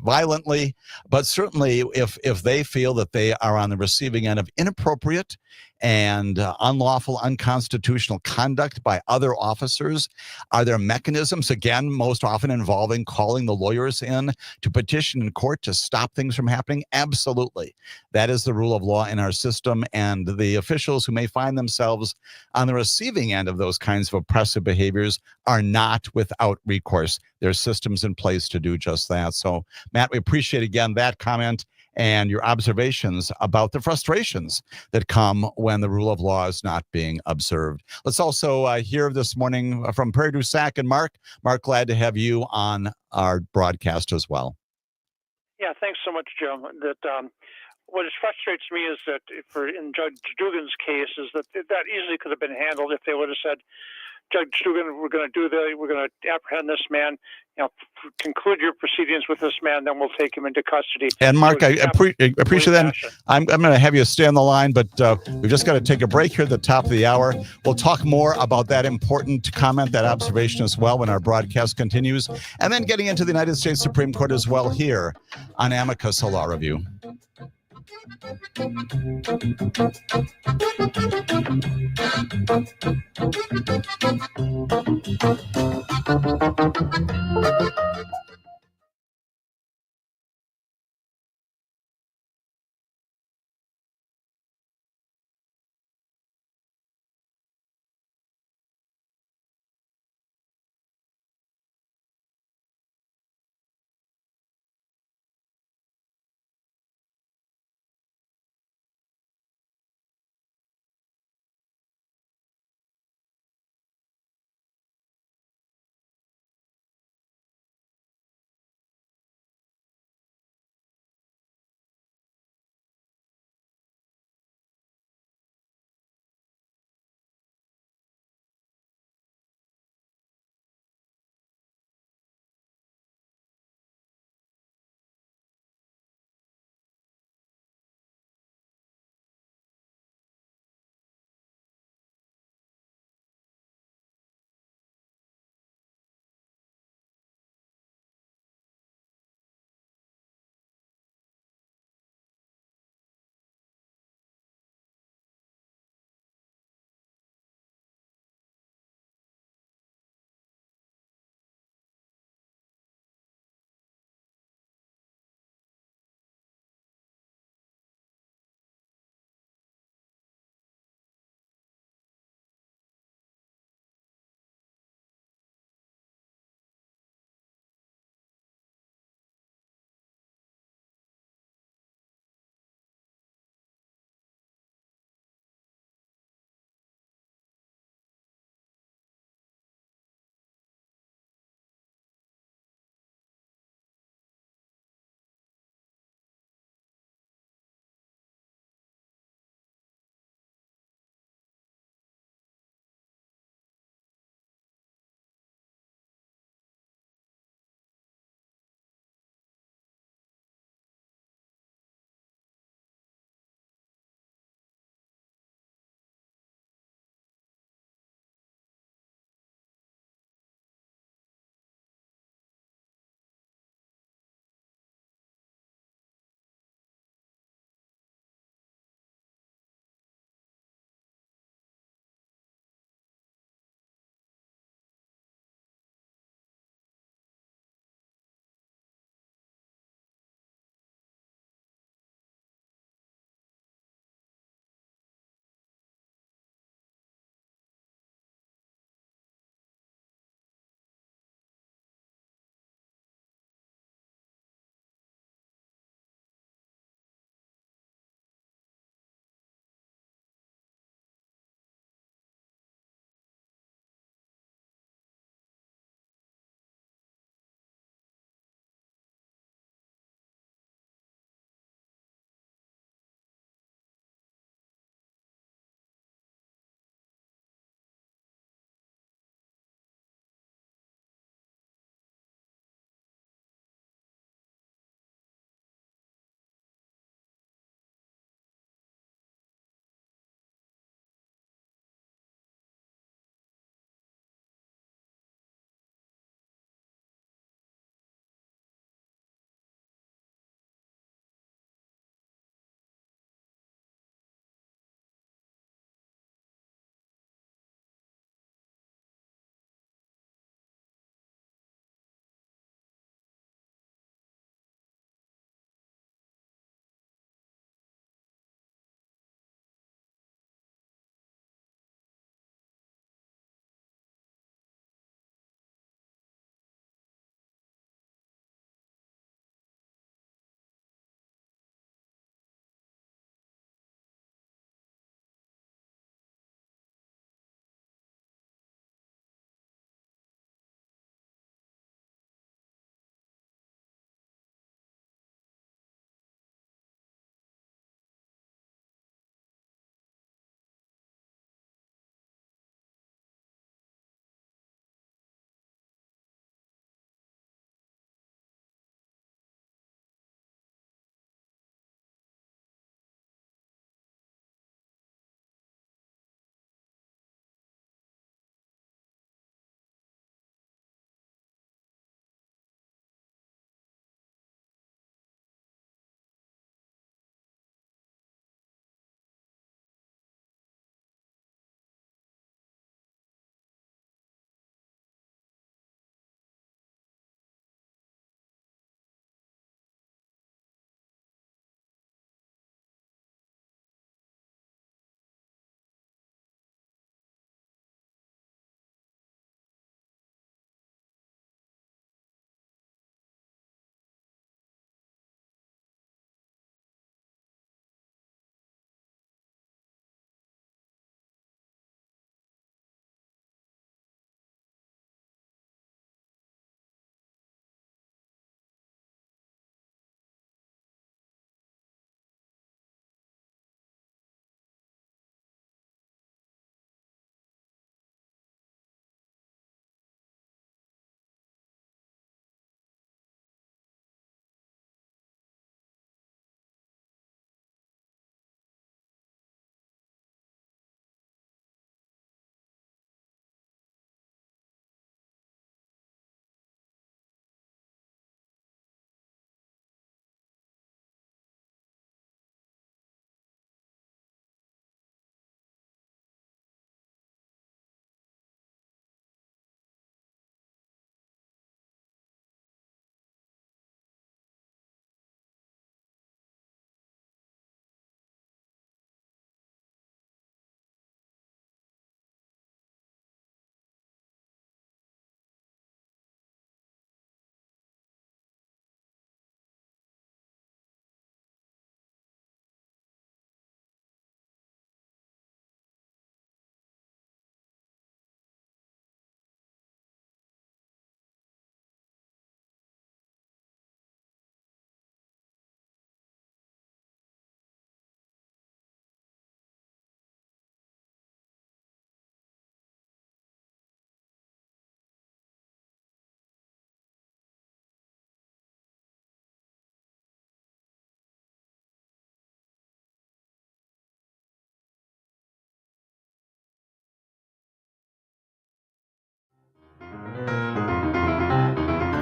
violently, but certainly if they feel that they are on the receiving end of inappropriate and unlawful, unconstitutional conduct by other officers? Are there mechanisms, again, most often involving calling the lawyers in to petition in court to stop things from happening? Absolutely. That is the rule of law in our system, and the officials who may find themselves on the receiving end of those kinds of oppressive behaviors are not without recourse. There are systems in place to do just that. So, Matt, we appreciate again that comment and your observations about the frustrations that come when the rule of law is not being observed. Let's also hear this morning from Prairie du Sac and Mark. Mark, glad to have you on our broadcast as well. Yeah, thanks so much, Jim. What frustrates me is that in Judge Dugan's case is that easily could have been handled if they would have said, Judge Dugan, we're going to apprehend this man, conclude your proceedings with this man, then we'll take him into custody. And Mark, I appreciate that. I'm going to have you stay on the line, but we've just got to take a break here at the top of the hour. We'll talk more about that important comment, that observation as well when our broadcast continues, and then getting into the United States Supreme Court as well here on Amicus, a Law Review.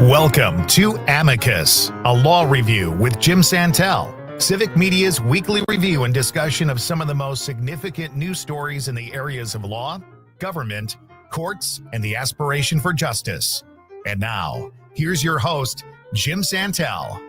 Welcome to Amicus, a law review with Jim Santelle, Civic Media's weekly review and discussion of some of the most significant news stories in the areas of law, government, courts, and the aspiration for justice. And now, here's your host, Jim Santelle.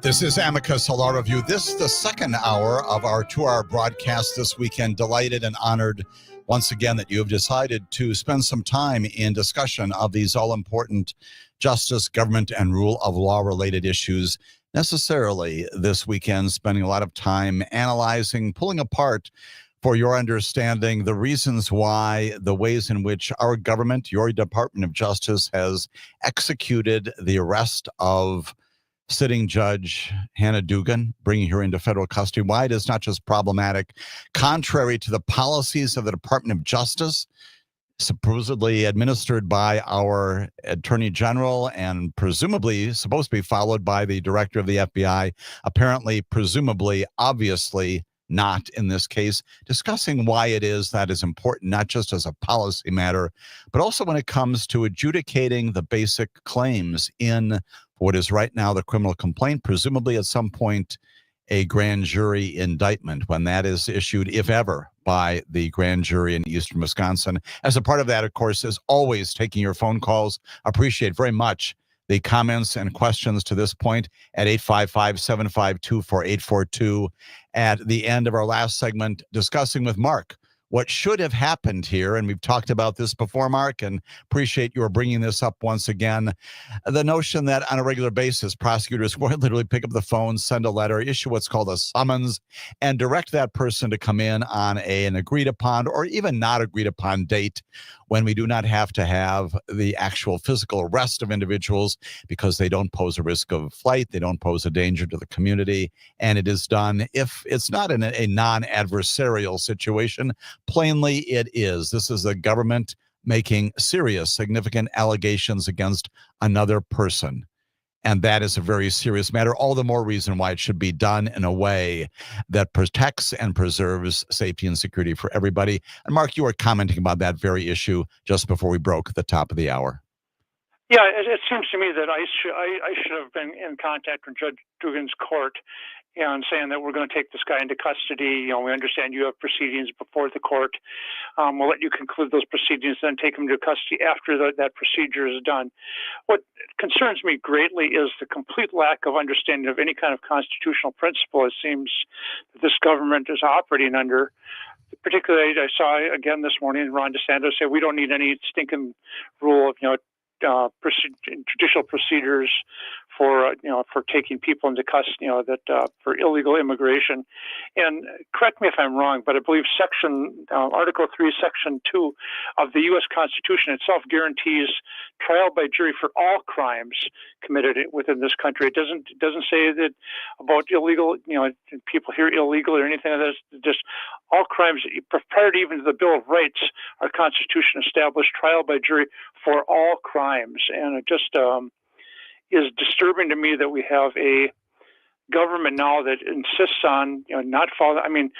This is Amicus, a law review. This is the second hour of our 2-hour broadcast this weekend. Delighted and honored once again that you have decided to spend some time in discussion of these all-important justice, government, and rule of law related issues. Necessarily this weekend, spending a lot of time analyzing, pulling apart for your understanding the reasons why, the ways in which our government, your Department of Justice, has executed the arrest of sitting Judge Hannah Dugan, bringing her into federal custody, why it is not just problematic, contrary to the policies of the Department of Justice, supposedly administered by our Attorney General and presumably supposed to be followed by the Director of the FBI, apparently, presumably, obviously not in this case, discussing why it is that is important, not just as a policy matter, but also when it comes to adjudicating the basic claims in what is right now the criminal complaint, presumably at some point a grand jury indictment, when that is issued, if ever, by the grand jury in eastern Wisconsin. As a part of that, of course, is always taking your phone calls. Appreciate very much the comments and questions to this point at 855-752-4842. At the end of our last segment, discussing with Mark what should have happened here, and we've talked about this before, Mark, and appreciate you bringing this up once again. The notion that on a regular basis, prosecutors will literally pick up the phone, send a letter, issue what's called a summons, and direct that person to come in on an agreed upon or even not agreed upon date, when we do not have to have the actual physical arrest of individuals because they don't pose a risk of flight, they don't pose a danger to the community, and it is done if it's not in a non-adversarial situation. Plainly, it is. This is the government making serious, significant allegations against another person. And that is a very serious matter. All the more reason why it should be done in a way that protects and preserves safety and security for everybody. And Mark, you were commenting about that very issue just before we broke at the top of the hour. Yeah, it seems to me that I should have been in contact with Judge Dugan's court and saying that we're going to take this guy into custody. We understand you have proceedings before the court. We'll let you conclude those proceedings, then take him to custody after that procedure is done. What concerns me greatly is the complete lack of understanding of any kind of constitutional principle it seems that this government is operating under. Particularly, I saw again this morning Ron DeSantis say we don't need any stinking rule of judicial procedures for taking people into custody, for illegal immigration. And correct me if I'm wrong, but I believe Article 3, Section 2 of the U.S. Constitution itself guarantees trial by jury for all crimes committed within this country. It doesn't say that about illegal, people here illegal or anything like that. Just all crimes, prior to even the Bill of Rights, our Constitution established trial by jury for all crimes. And it just is disturbing to me that we have a government now that insists on not following. I mean,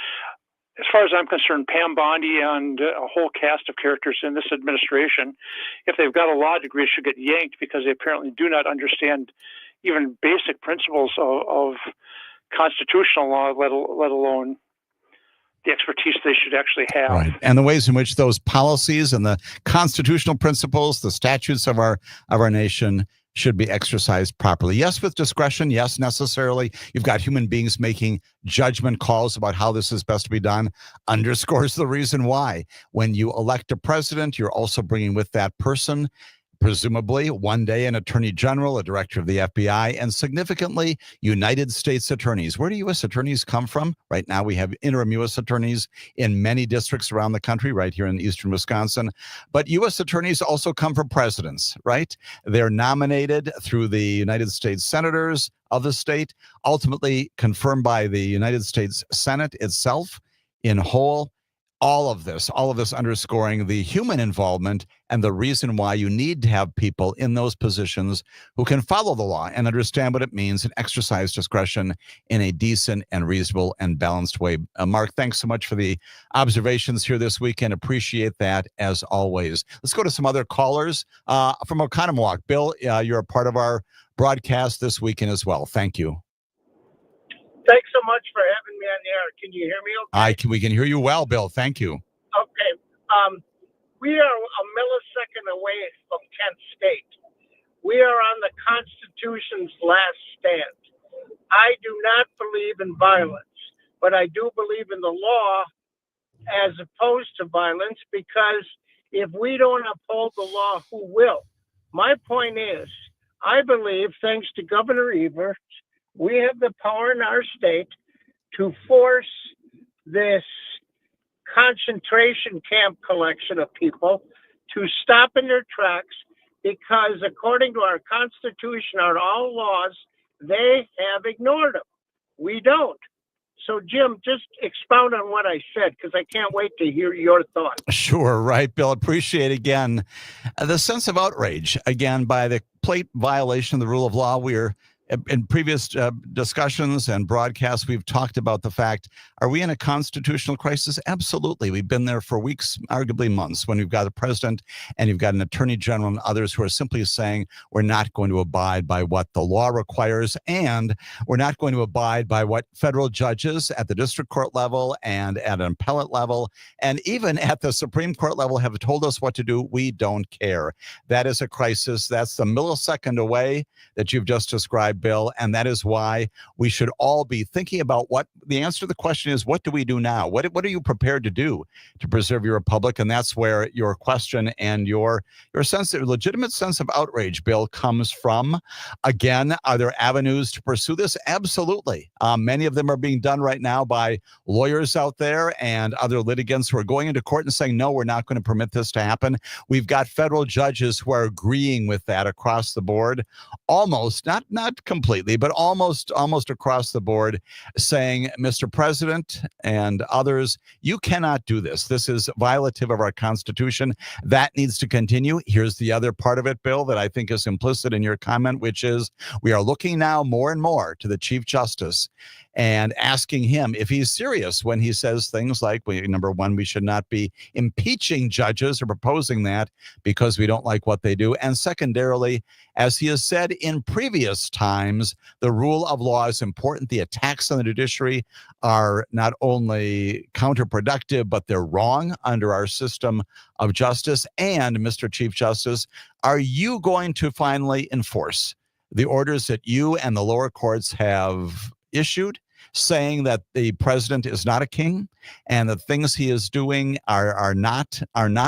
as far as I'm concerned, Pam Bondi and a whole cast of characters in this administration, if they've got a law degree, should get yanked because they apparently do not understand even basic principles of constitutional law, let alone the expertise they should actually have. Right. And the ways in which those policies and the constitutional principles, the statutes of our nation should be exercised properly. Yes, with discretion. Yes, necessarily. You've got human beings making judgment calls about how this is best to be done. Underscores the reason why. When you elect a president, you're also bringing with that person, presumably one day, an attorney general, a director of the FBI, and significantly United States attorneys. Where do U.S. attorneys come from? Right now, we have interim U.S. attorneys in many districts around the country, right here in eastern Wisconsin. But U.S. attorneys also come from presidents, right? They're nominated through the United States senators of the state, ultimately confirmed by the United States Senate itself in whole. all of this underscoring the human involvement and the reason why you need to have people in those positions who can follow the law and understand what it means and exercise discretion in a decent and reasonable and balanced way. Mark, thanks so much for the observations here this weekend. Appreciate that as always. Let's go to some other callers from Oconomowoc. Bill, you're a part of our broadcast this weekend as well. Thank you. Thanks so much for having me on the air. Can you hear me okay? We can hear you well, Bill. Thank you. Okay. We are a millisecond away from Kent State. We are on the Constitution's last stand. I do not believe in violence, but I do believe in the law as opposed to violence, because if we don't uphold the law, who will? My point is, I believe, thanks to Governor Evers, we have the power in our state to force this concentration camp collection of people to stop in their tracks, because according to our Constitution, our all laws, they have ignored them. We don't. So, Jim, just expound on what I said, because I can't wait to hear your thoughts. Sure, right, Bill. Appreciate again the sense of outrage, again, by the plate violation of the rule of law. We're in previous discussions and broadcasts, we've talked about the fact, are we in a constitutional crisis? Absolutely. We've been there for weeks, arguably months, when you've got a president and you've got an attorney general and others who are simply saying, we're not going to abide by what the law requires, and we're not going to abide by what federal judges at the district court level and at an appellate level and even at the Supreme Court level have told us what to do. We don't care. That is a crisis. That's the millisecond away that you've just described, Bill, and that is why we should all be thinking about what the answer to the question is. What do we do now? What are you prepared to do to preserve your republic? And that's where your question and your legitimate sense of outrage, Bill, comes from. Again, are there avenues to pursue this? Absolutely. Many of them are being done right now by lawyers out there and other litigants who are going into court and saying, no, we're not going to permit this to happen. We've got federal judges who are agreeing with that across the board, almost, not completely, but almost across the board, saying, Mr. President and others, you cannot do this. This is violative of our Constitution. That needs to continue. Here's the other part of it, Bill, that I think is implicit in your comment, which is we are looking now more and more to the Chief Justice and asking him if he's serious when he says things like, number one, we should not be impeaching judges or proposing that because we don't like what they do. And secondarily, as he has said in previous times, the rule of law is important. The attacks on the judiciary are not only counterproductive, but they're wrong under our system of justice. And Mr. Chief Justice, are you going to finally enforce the orders that you and the lower courts have issued, saying that the president is not a king and the things he is doing are not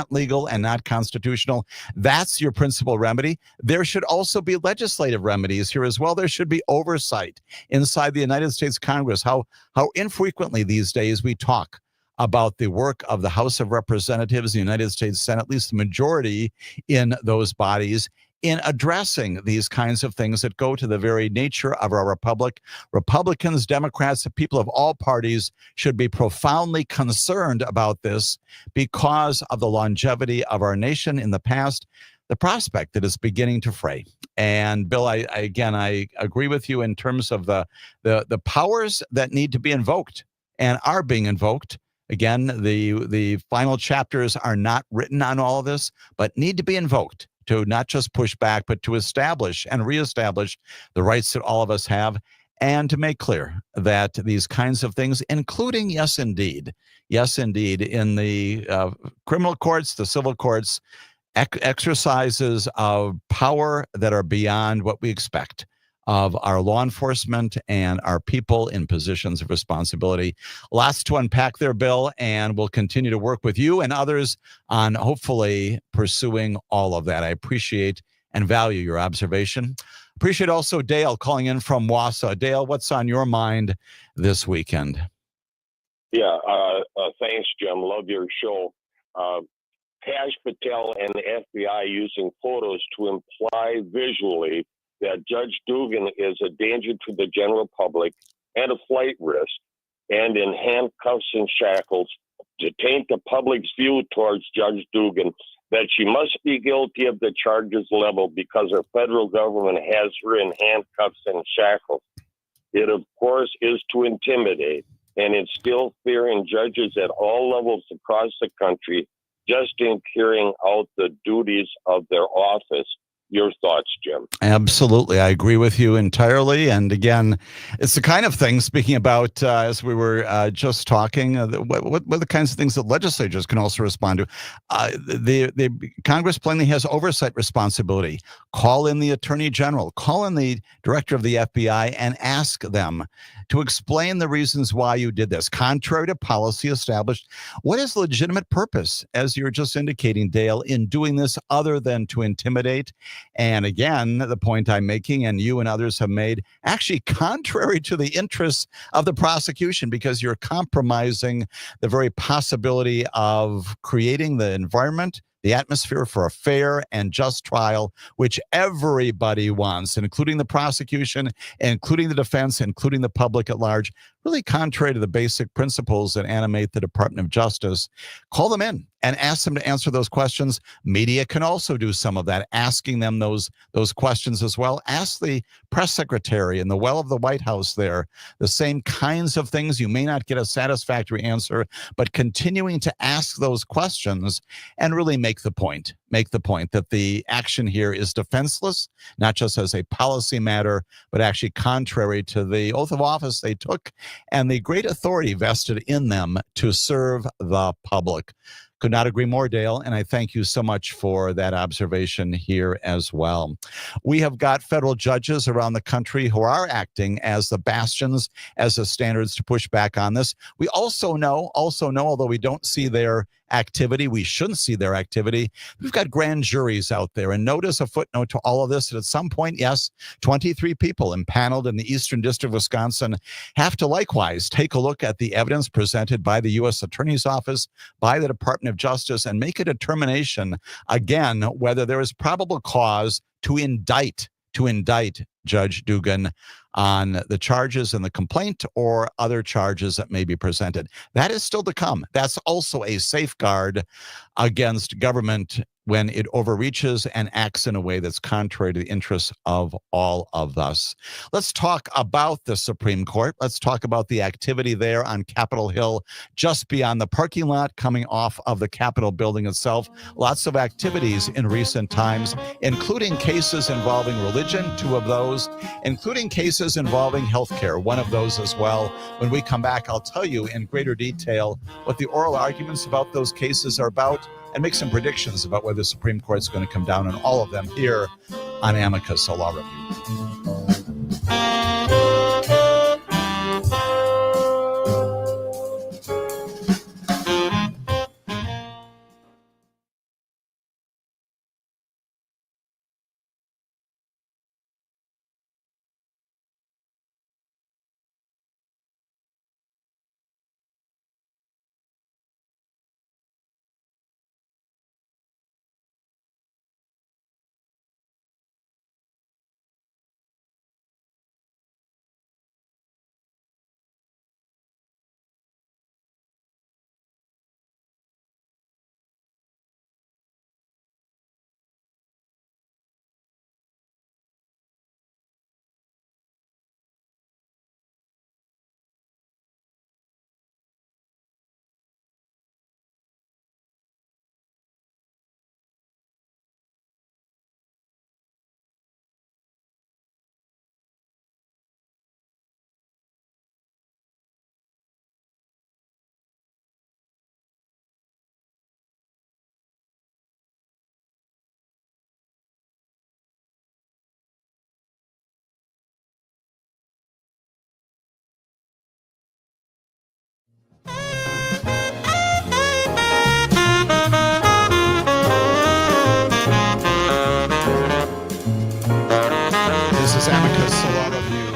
legal and not constitutional? That's your principal remedy. There should also be legislative remedies here as well. There should be oversight inside the United States Congress. How infrequently these days we talk about the work of the House of Representatives, the United States Senate, at least the majority in those bodies, in addressing these kinds of things that go to the very nature of our republic. Republicans, Democrats, people of all parties should be profoundly concerned about this because of the longevity of our nation in the past, the prospect that it's beginning to fray. And Bill, I agree with you in terms of the powers that need to be invoked and are being invoked. Again, the final chapters are not written on all of this, but need to be invoked to not just push back, but to establish and reestablish the rights that all of us have, and to make clear that these kinds of things, including, yes, indeed, in the criminal courts, the civil courts, exercises of power that are beyond what we expect of our law enforcement and our people in positions of responsibility. Lots to unpack there, Bill, and we'll continue to work with you and others on hopefully pursuing all of that. I appreciate and value your observation. Appreciate also Dale calling in from Wausau. Dale, what's on your mind this weekend? Yeah, thanks, Jim. Love your show. Taj Patel and the FBI using photos to imply visually that Judge Dugan is a danger to the general public and a flight risk, and in handcuffs and shackles to taint the public's view towards Judge Dugan that she must be guilty of the charges leveled because our federal government has her in handcuffs and shackles. It, of course, is to intimidate and instill fear in judges at all levels across the country just in carrying out the duties of their office. Your thoughts, Jim? Absolutely. I agree with you entirely. And again, it's the kind of thing, speaking about, as we were just talking, what are the kinds of things that legislatures can also respond to? The Congress plainly has oversight responsibility. Call in the Attorney General, call in the Director of the FBI and ask them to explain the reasons why you did this. Contrary to policy established, what is legitimate purpose, as you're just indicating, Dale, in doing this other than to intimidate? And again, the point I'm making, and you and others have made, actually contrary to the interests of the prosecution, because you're compromising the very possibility of creating the environment, the atmosphere for a fair and just trial, which everybody wants, including the prosecution, including the defense, including the public at large, really contrary to the basic principles that animate the Department of Justice. Call them in and ask them to answer those questions. Media can also do some of that, asking them those questions as well. Ask the press secretary in the well of the White House there the same kinds of things. You may not get a satisfactory answer, but continuing to ask those questions and really make the point that the action here is defenseless, not just as a policy matter, but actually contrary to the oath of office they took and the great authority vested in them to serve the public. Could not agree more, Dale, and I thank you so much for that observation here as well. We have got federal judges around the country who are acting as the bastions, as the standards to push back on this. We also know, although we don't see their activity, we shouldn't see their activity, we've got grand juries out there. And notice a footnote to all of this, that at some point, yes, 23 people impaneled in the Eastern District of Wisconsin have to likewise take a look at the evidence presented by the U.S. Attorney's Office, by the Department of Justice, and make a determination, again, whether there is probable cause to indict Judge Dugan on the charges in the complaint or other charges that may be presented. That is still to come. That's also a safeguard against government when it overreaches and acts in a way that's contrary to the interests of all of us. Let's talk about the Supreme Court. Let's talk about the activity there on Capitol Hill, just beyond the parking lot, coming off of the Capitol building itself. Lots of activities in recent times, including cases involving religion, 2 of those, including cases involving healthcare, 1 of those as well. When we come back, I'll tell you in greater detail what the oral arguments about those cases are about, and make some predictions about whether the Supreme Court is going to come down on all of them here on Amicus, a law review. This is Amicus, a law review,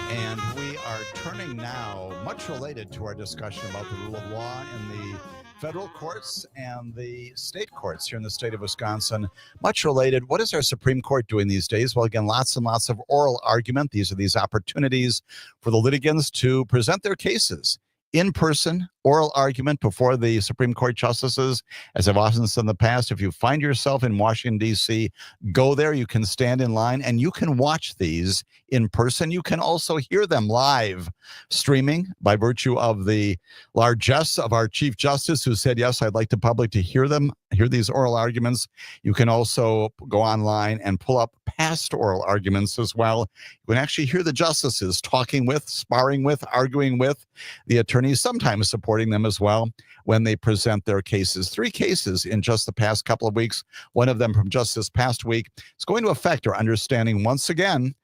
and we are turning now, much related to our discussion about the rule of law in the federal courts and the state courts here in the state of Wisconsin. Much related, what is our Supreme Court doing these days? Well, again, lots and lots of oral argument. These are these opportunities for the litigants to present their cases in person oral argument before the Supreme Court justices. As I've often said in the past, if you find yourself in Washington, D.C., go there. You can stand in line and you can watch these in person. You can also hear them live streaming by virtue of the largesse of our Chief Justice, who said, yes, I'd like the public to hear these oral arguments. You can also go online and pull up past oral arguments as well. You can actually hear the justices talking with, sparring with, arguing with the attorneys, sometimes supporting them as well when they present their cases. 3 cases in just the past couple of weeks, one of them from just this past week. It's going to affect our understanding once again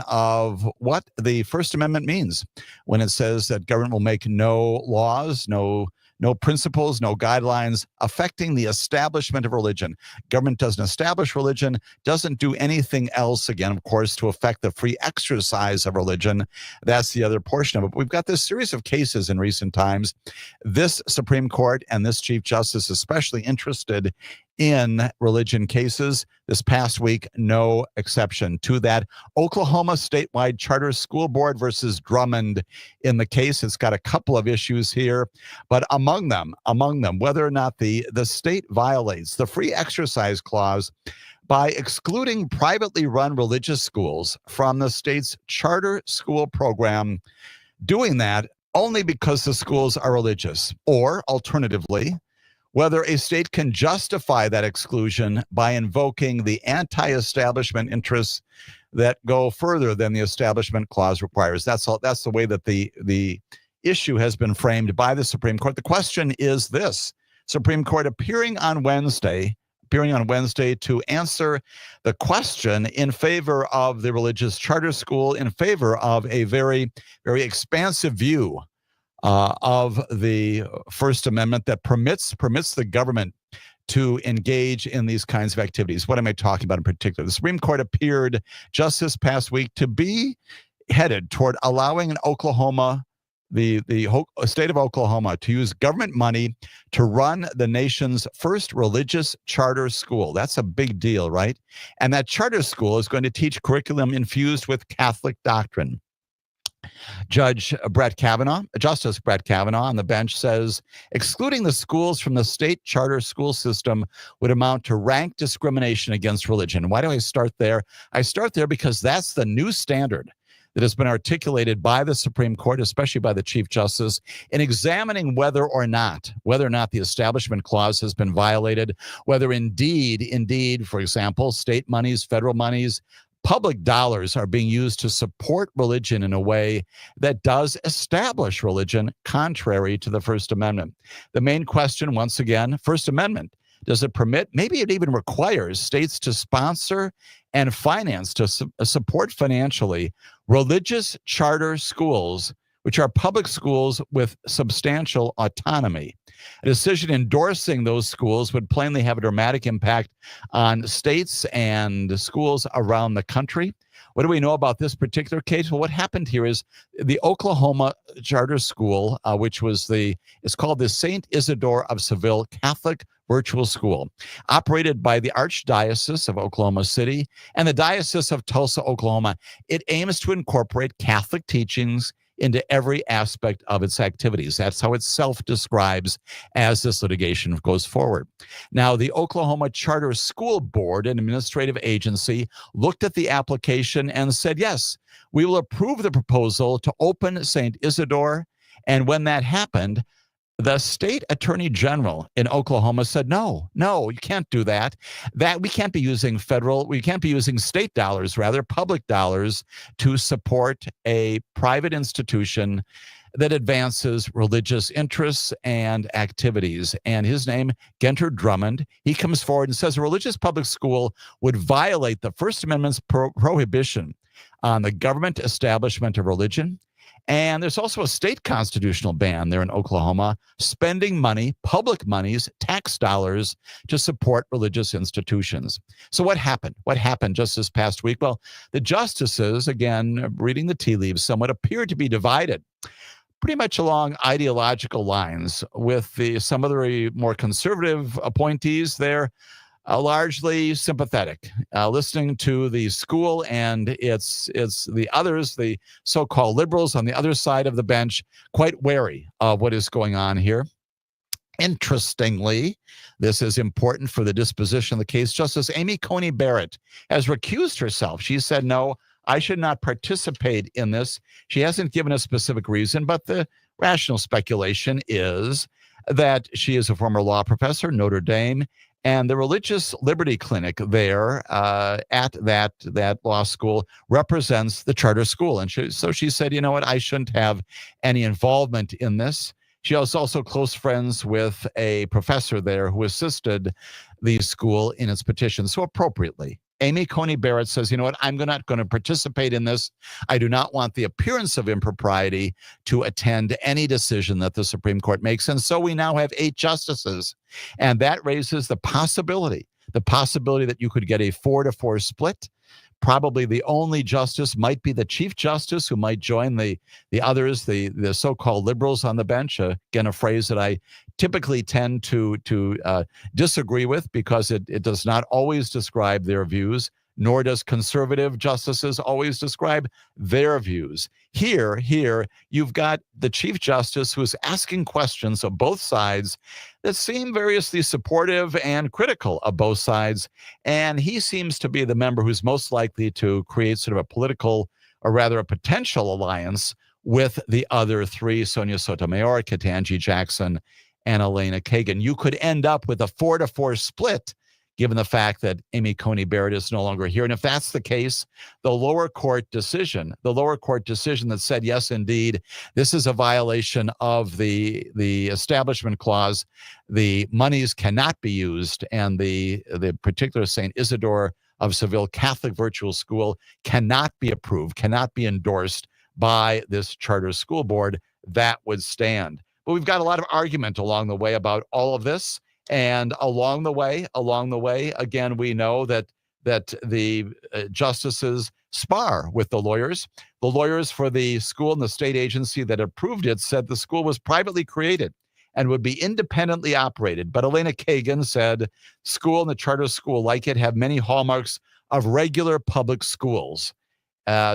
of what the First Amendment means when it says that government will make no laws, no principles, no guidelines affecting the establishment of religion. Government doesn't establish religion, doesn't do anything else, again, of course, to affect the free exercise of religion. That's the other portion of it. But we've got this series of cases in recent times. This Supreme Court and this Chief Justice especially interested in religion cases. This past week, no exception to that. Oklahoma statewide charter school board versus Drummond in the case. It's got a couple of issues here, but among them, whether or not the state violates the free exercise clause by excluding privately run religious schools from the state's charter school program, doing that only because the schools are religious, or alternatively, whether a state can justify that exclusion by invoking the anti-establishment interests that go further than the Establishment Clause requires. That's the way that the issue has been framed by the Supreme Court. The question is this: Supreme Court appearing on Wednesday to answer the question in favor of the religious charter school, in favor of a very, very expansive view of the First Amendment that permits the government to engage in these kinds of activities. What am I talking about in particular? The Supreme Court appeared just this past week to be headed toward allowing the state of Oklahoma to use government money to run the nation's first religious charter school. That's a big deal, right? And that charter school is going to teach curriculum infused with Catholic doctrine. Justice Brett Kavanaugh on the bench says excluding the schools from the state charter school system would amount to rank discrimination against religion. Why do I start there? I start there because that's the new standard that has been articulated by the Supreme Court, especially by the Chief Justice, in examining whether or not the Establishment Clause has been violated, whether indeed, for example, state monies, federal monies, public dollars are being used to support religion in a way that does establish religion contrary to the First Amendment. The main question, once again, First Amendment, does it permit, maybe it even requires states to sponsor and finance, to support financially religious charter schools, which are public schools with substantial autonomy. A decision endorsing those schools would plainly have a dramatic impact on states and schools around the country. What do we know about this particular case? Well, what happened here is the Oklahoma charter school, which is called the St. Isidore of Seville Catholic Virtual School, operated by the Archdiocese of Oklahoma City and the Diocese of Tulsa, Oklahoma. It aims to incorporate Catholic teachings into every aspect of its activities. That's how it self-describes as this litigation goes forward. Now, the Oklahoma Charter School Board, an administrative agency, looked at the application and said, yes, we will approve the proposal to open St. Isidore. And when that happened, the state attorney general in Oklahoma said, no, you can't do that. That we can't be using state dollars, rather public dollars, to support a private institution that advances religious interests and activities. And his name, Genter Drummond, he comes forward and says a religious public school would violate the First Amendment's prohibition on the government establishment of religion. And there's also a state constitutional ban there in Oklahoma, spending money, public monies, tax dollars to support religious institutions. So what happened? What happened just this past week? Well, the justices, again, reading the tea leaves somewhat, appeared to be divided pretty much along ideological lines, with some of the more conservative appointees there largely sympathetic, listening to the school and it's the others, the so-called liberals on the other side of the bench, quite wary of what is going on here. Interestingly, this is important for the disposition of the case. Justice Amy Coney Barrett has recused herself. She said, no, I should not participate in this. She hasn't given a specific reason, but the rational speculation is that she is a former law professor, Notre Dame, and the Religious Liberty Clinic there at that law school represents the charter school. And so she said, you know what, I shouldn't have any involvement in this. She was also close friends with a professor there who assisted the school in its petition. So appropriately, Amy Coney Barrett says, you know what, I'm not going to participate in this. I do not want the appearance of impropriety to attend any decision that the Supreme Court makes. And so we now have 8 justices. And that raises the possibility that you could get a 4-4 split. Probably the only justice might be the Chief Justice, who might join the others, the so-called liberals on the bench. Again, a phrase that I typically tend to disagree with because it does not always describe their views, nor does conservative justices always describe their views. Here, you've got the Chief Justice who is asking questions of both sides that seem variously supportive and critical of both sides. And he seems to be the member who's most likely to create sort of a political, or rather a potential alliance with the other 3, Sonia Sotomayor, Ketanji Jackson, and Elena Kagan. You could end up with a 4-4 split, given the fact that Amy Coney Barrett is no longer here. And if that's the case, the lower court decision that said, yes, indeed, this is a violation of the Establishment Clause, the monies cannot be used, and the particular St. Isidore of Seville Catholic Virtual School cannot be approved, cannot be endorsed by this charter school board, that would stand. But we've got a lot of argument along the way about all of this. And along the way, again, we know that the justices spar with the lawyers. The lawyers for the school and the state agency that approved it said the school was privately created and would be independently operated. But Elena Kagan said school and the charter school like it have many hallmarks of regular public schools.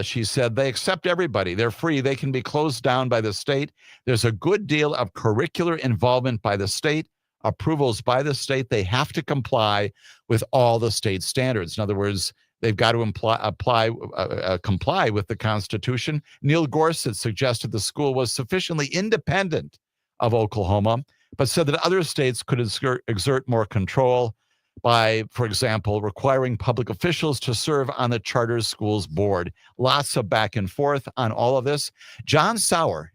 She said they accept everybody. They're free. They can be closed down by the state. There's a good deal of curricular involvement by the state, approvals by the state. They have to comply with all the state standards. In other words, they've got to comply with the Constitution. Neil Gorsuch suggested the school was sufficiently independent of Oklahoma, but said that other states could exert more control by, for example, requiring public officials to serve on the charter schools board. Lots of back and forth on all of this. John Sauer,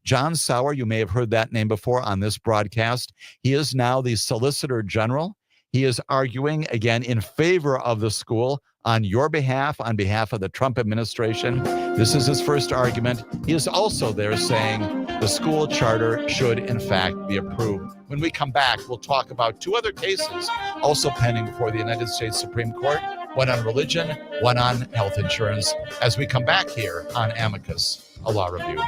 you may have heard that name before on this broadcast. He is now the Solicitor General. He is arguing, again, in favor of the school on your behalf, on behalf of the Trump administration. This is his first argument. He is also there saying the school charter should, in fact, be approved. When we come back, we'll talk about 2 other cases also pending before the United States Supreme Court, one on religion, one on health insurance, as we come back here on Amicus, a law review.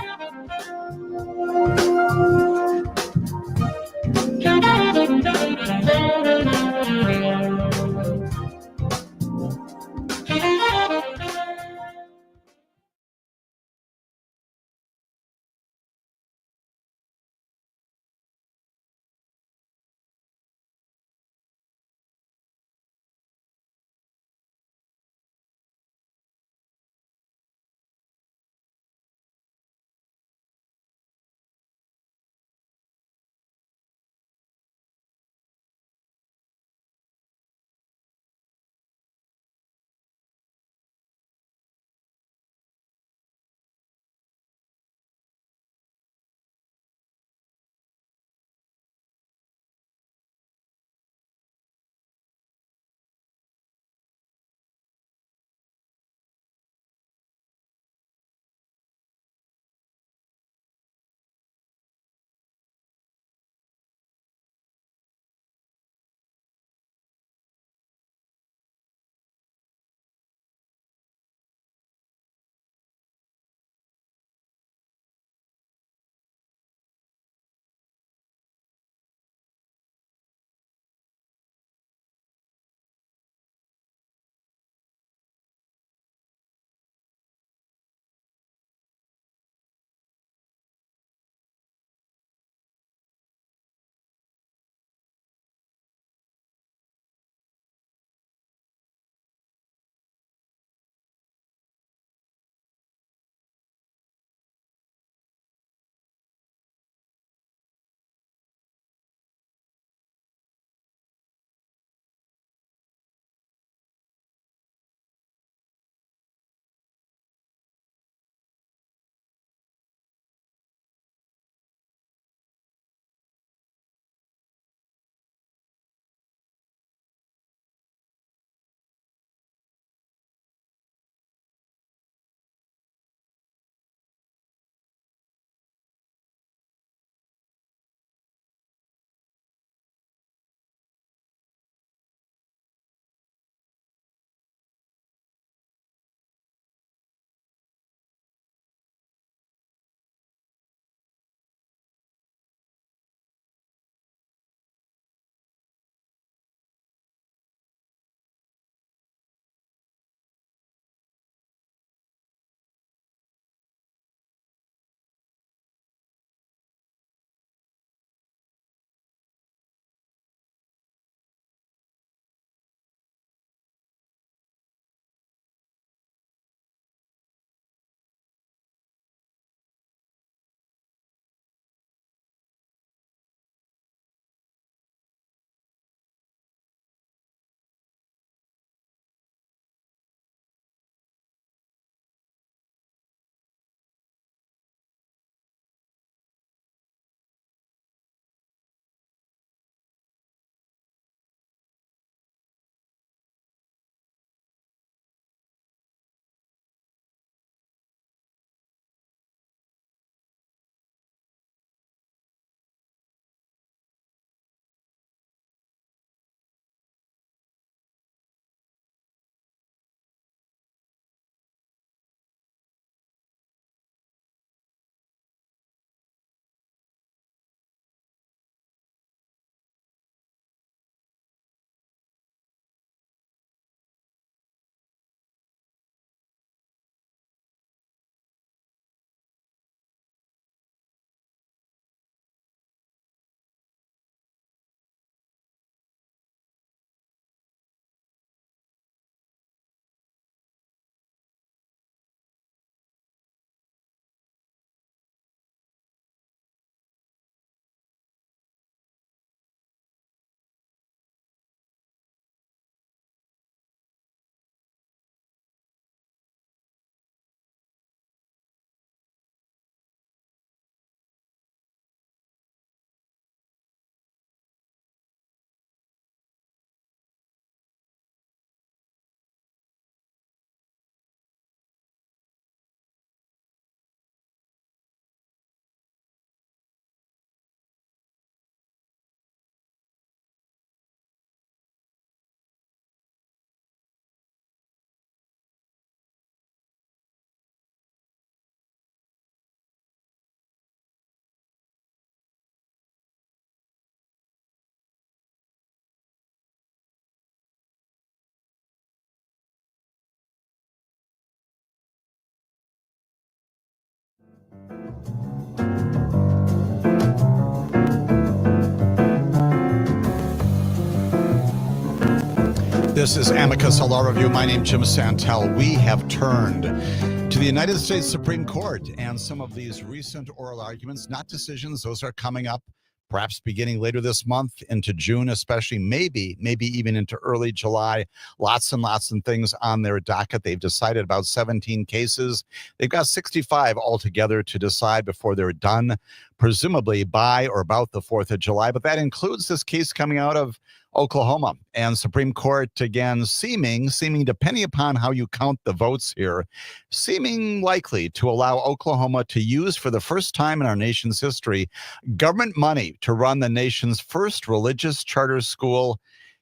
This is Amicus, a law review. My name's Jim Santelle. We have turned to the United States Supreme Court and some of these recent oral arguments, not decisions. Those are coming up perhaps beginning later this month into June, especially maybe even into early July. Lots and lots of things on their docket. They've decided about 17 cases. They've got 65 altogether to decide before they're done, presumably by or about the 4th of July. But that includes this case coming out of Oklahoma, and Supreme Court, again, seeming, depending upon how you count the votes here, seeming likely to allow Oklahoma to use, for the first time in our nation's history, government money to run the nation's first religious charter school,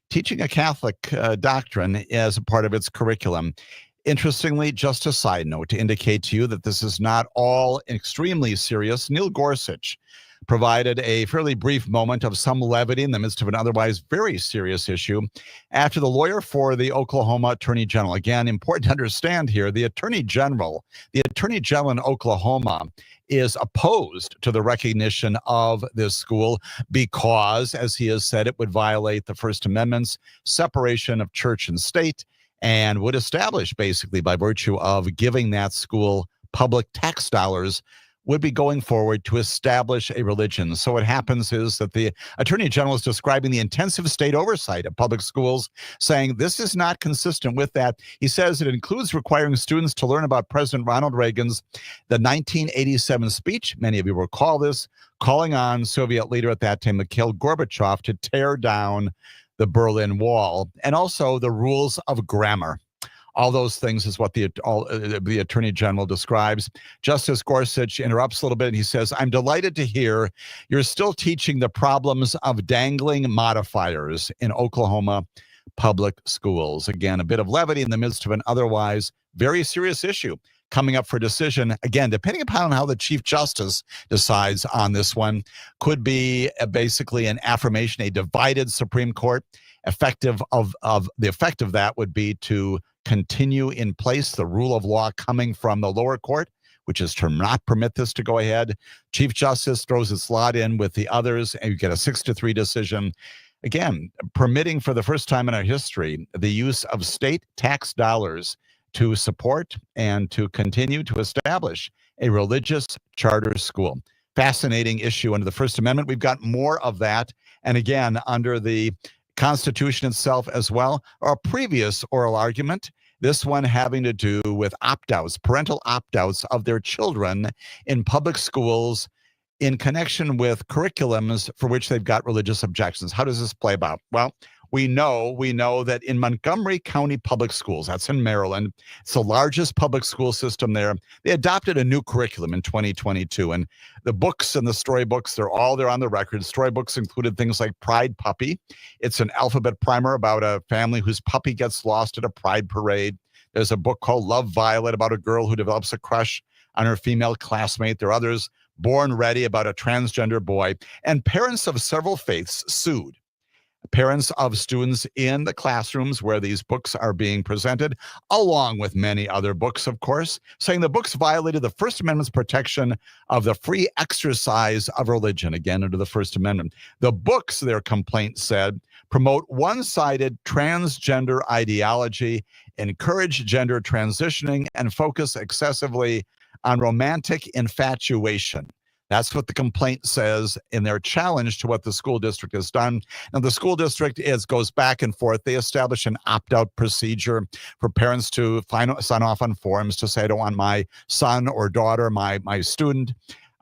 teaching a Catholic doctrine as a part of its curriculum. Interestingly, just a side note to indicate to you that this is not all extremely serious, Neil Gorsuch provided a fairly brief moment of some levity in the midst of an otherwise very serious issue after the lawyer for the Oklahoma Attorney General. Again, important to understand here, the Attorney General in Oklahoma is opposed to the recognition of this school because, as he has said, it would violate the First Amendment's separation of church and state and would establish, basically, by virtue of giving that school public tax dollars, would be going forward to establish a religion. So what happens is that the Attorney General is describing the intensive state oversight of public schools, saying this is not consistent with that. He says it includes requiring students to learn about President Ronald Reagan's the 1987 speech. Many of you recall this, calling on Soviet leader at that time, Mikhail Gorbachev, to tear down the Berlin Wall, and also the rules of grammar. All those things is what the Attorney General describes. Justice Gorsuch interrupts a little bit and he says, I'm delighted to hear you're still teaching the problems of dangling modifiers in Oklahoma public schools. Again, a bit of levity in the midst of an otherwise very serious issue coming up for decision. Again, depending upon how the Chief Justice decides on this one, could be basically an affirmation, a divided Supreme Court. The effect of that would be to continue in place the rule of law coming from the lower court, which is to not permit this to go ahead. Chief Justice throws its lot in with the others, and you get a 6-3 decision. Again, permitting for the first time in our history the use of state tax dollars to support and to continue to establish a religious charter school. Fascinating issue under the First Amendment. We've got more of that. And again, under the Constitution itself as well, or a previous oral argument, this one having to do with opt-outs, parental opt-outs of their children in public schools in connection with curriculums for which they've got religious objections. How does this play about? Well, we know that in Montgomery County Public Schools, that's in Maryland, it's the largest public school system there. They adopted a new curriculum in 2022, and the books and the storybooks, they're all there on the record. Storybooks included things like Pride Puppy. It's an alphabet primer about a family whose puppy gets lost at a pride parade. There's a book called Love Violet about a girl who develops a crush on her female classmate. There are others, Born Ready, about a transgender boy. And parents of several faiths sued parents of students in the classrooms where these books are being presented, along with many other books, of course, saying the books violated the First Amendment's protection of the free exercise of religion, again, under the First Amendment. The books, their complaint said, promote one-sided transgender ideology, encourage gender transitioning, and focus excessively on romantic infatuation. That's what the complaint says in their challenge to what the school district has done. Now, the school district goes back and forth. They establish an opt-out procedure for parents to sign off on forms to say, I don't want my son or daughter, my student,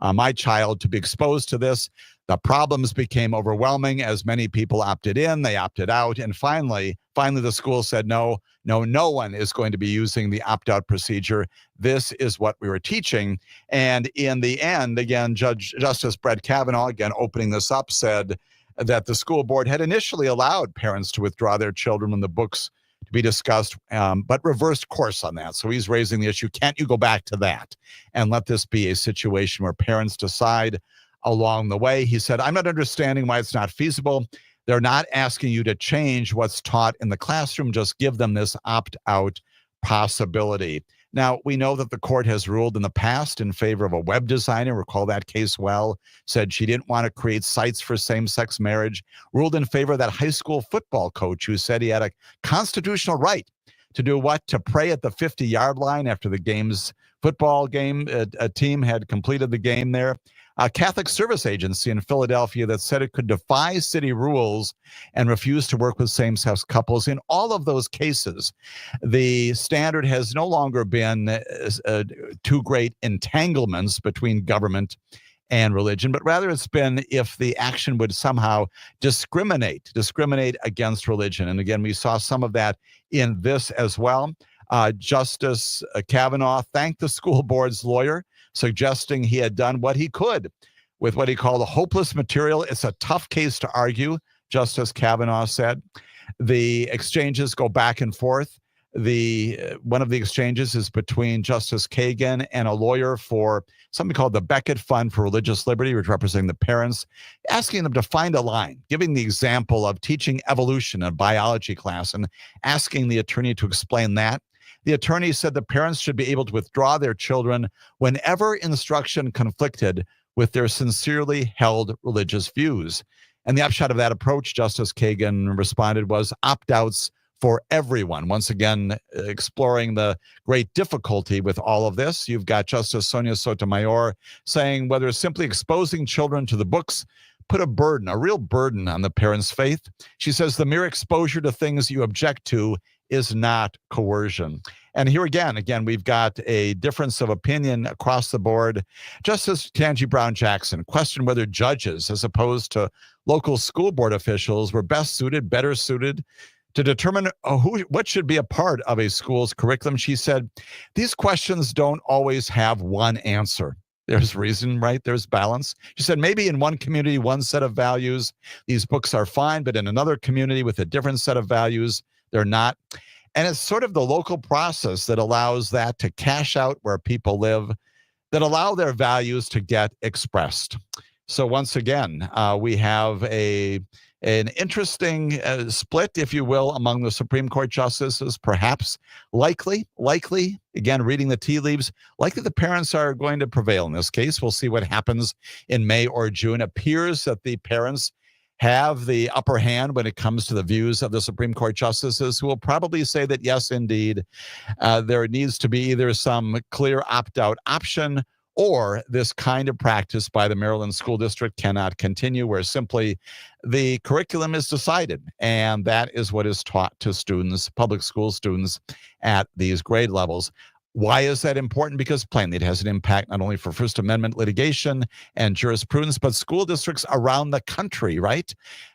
my child to be exposed to this. The problems became overwhelming as many people opted in, they opted out, and finally the school said, no one is going to be using the opt-out procedure. This is what we were teaching. And in the end, again, Justice Brett Kavanaugh, again, opening this up, said that the school board had initially allowed parents to withdraw their children when the books to be discussed, but reversed course on that. So he's raising the issue, can't you go back to that and let this be a situation where parents decide along the way? He said, I'm not understanding why it's not feasible. They're not asking you to change what's taught in the classroom. Just give them this opt-out possibility. Now, we know that the court has ruled in the past in favor of a web designer, recall that case well, said she didn't want to create sites for same-sex marriage, ruled in favor of that high school football coach who said he had a constitutional right to do what? To pray at the 50-yard line after the football game, a team had completed the game there. A Catholic service agency in Philadelphia that said it could defy city rules and refuse to work with same-sex couples. In all of those cases, the standard has no longer been two great entanglements between government and religion, but rather it's been if the action would somehow discriminate against religion. And again, we saw some of that in this as well. Justice Kavanaugh thanked the school board's lawyer, suggesting he had done what he could with what he called a hopeless material. It's a tough case to argue, Justice Kavanaugh said. The exchanges go back and forth. One of the exchanges is between Justice Kagan and a lawyer for something called the Beckett Fund for Religious Liberty, which representing the parents, asking them to find a line, giving the example of teaching evolution in a biology class and asking the attorney to explain that. The attorney said the parents should be able to withdraw their children whenever instruction conflicted with their sincerely held religious views. And the upshot of that approach, Justice Kagan responded, was opt-outs for everyone. Once again, exploring the great difficulty with all of this. You've got Justice Sonia Sotomayor saying whether simply exposing children to the books put a real burden on the parents' faith. She says the mere exposure to things you object to is not coercion. And here again, we've got a difference of opinion across the board. Justice Ketanji Brown Jackson questioned whether judges, as opposed to local school board officials, were better suited to determine what should be a part of a school's curriculum. She said, these questions don't always have one answer. There's reason, right? There's balance. She said, maybe in one community, one set of values, these books are fine, but in another community with a different set of values, they're not. And it's sort of the local process that allows that to cash out where people live, that allow their values to get expressed. So once again, we have an interesting split, if you will, among the Supreme Court justices, perhaps likely, again, reading the tea leaves, likely the parents are going to prevail in this case. We'll see what happens in May or June. It appears that the parents have the upper hand when it comes to the views of the Supreme Court justices, who will probably say that, yes, indeed, there needs to be either some clear opt-out option or this kind of practice by the Maryland School District cannot continue, where simply the curriculum is decided, and that is what is taught to students, public school students, at these grade levels. Why is that important? Because plainly it has an impact not only for First Amendment litigation and jurisprudence, but school districts around the country, right?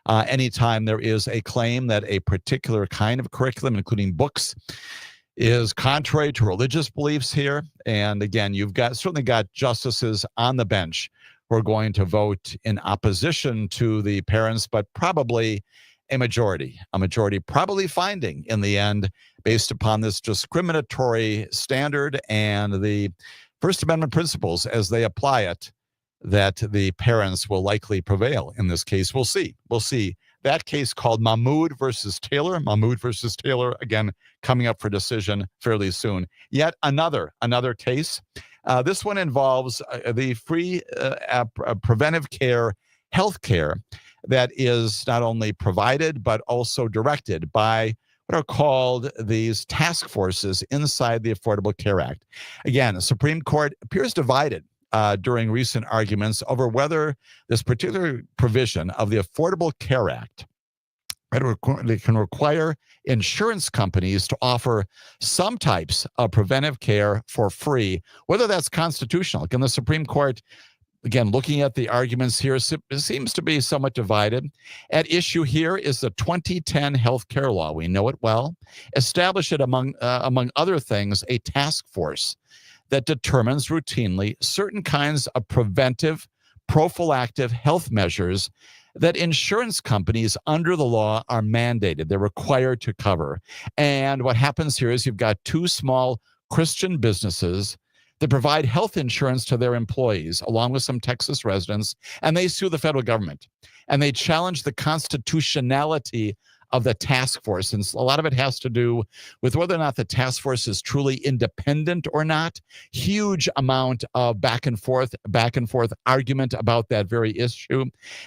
Anytime there is a claim that a particular kind of curriculum, including books, is contrary to religious beliefs here. And again, you've certainly got justices on the bench who are going to vote in opposition to the parents, but probably a majority probably finding in the end, based upon this discriminatory standard and the First Amendment principles as they apply it, that the parents will likely prevail in this case. We'll see. That case called Mahmoud versus Taylor, again, coming up for decision fairly soon. Yet another case. This one involves the free preventive care, health care, that is not only provided, but also directed by what are called these task forces inside the Affordable Care Act. Again, the Supreme Court appears divided during recent arguments over whether this particular provision of the Affordable Care Act can require insurance companies to offer some types of preventive care for free, whether that's constitutional. Again, the Supreme Court, again, looking at the arguments here, seems to be somewhat divided. At issue here is the 2010 health care law. We know it well. Established it, among other things, a task force that determines routinely certain kinds of preventive, prophylactic health measures that insurance companies under the law are mandated. They're required to cover. And what happens here is you've got two small Christian businesses that provide health insurance to their employees, along with some Texas residents, and they sue the federal government. And they challenge the constitutionality of the task force. And a lot of it has to do with whether or not the task force is truly independent or not. Huge amount of back and forth argument about that very issue.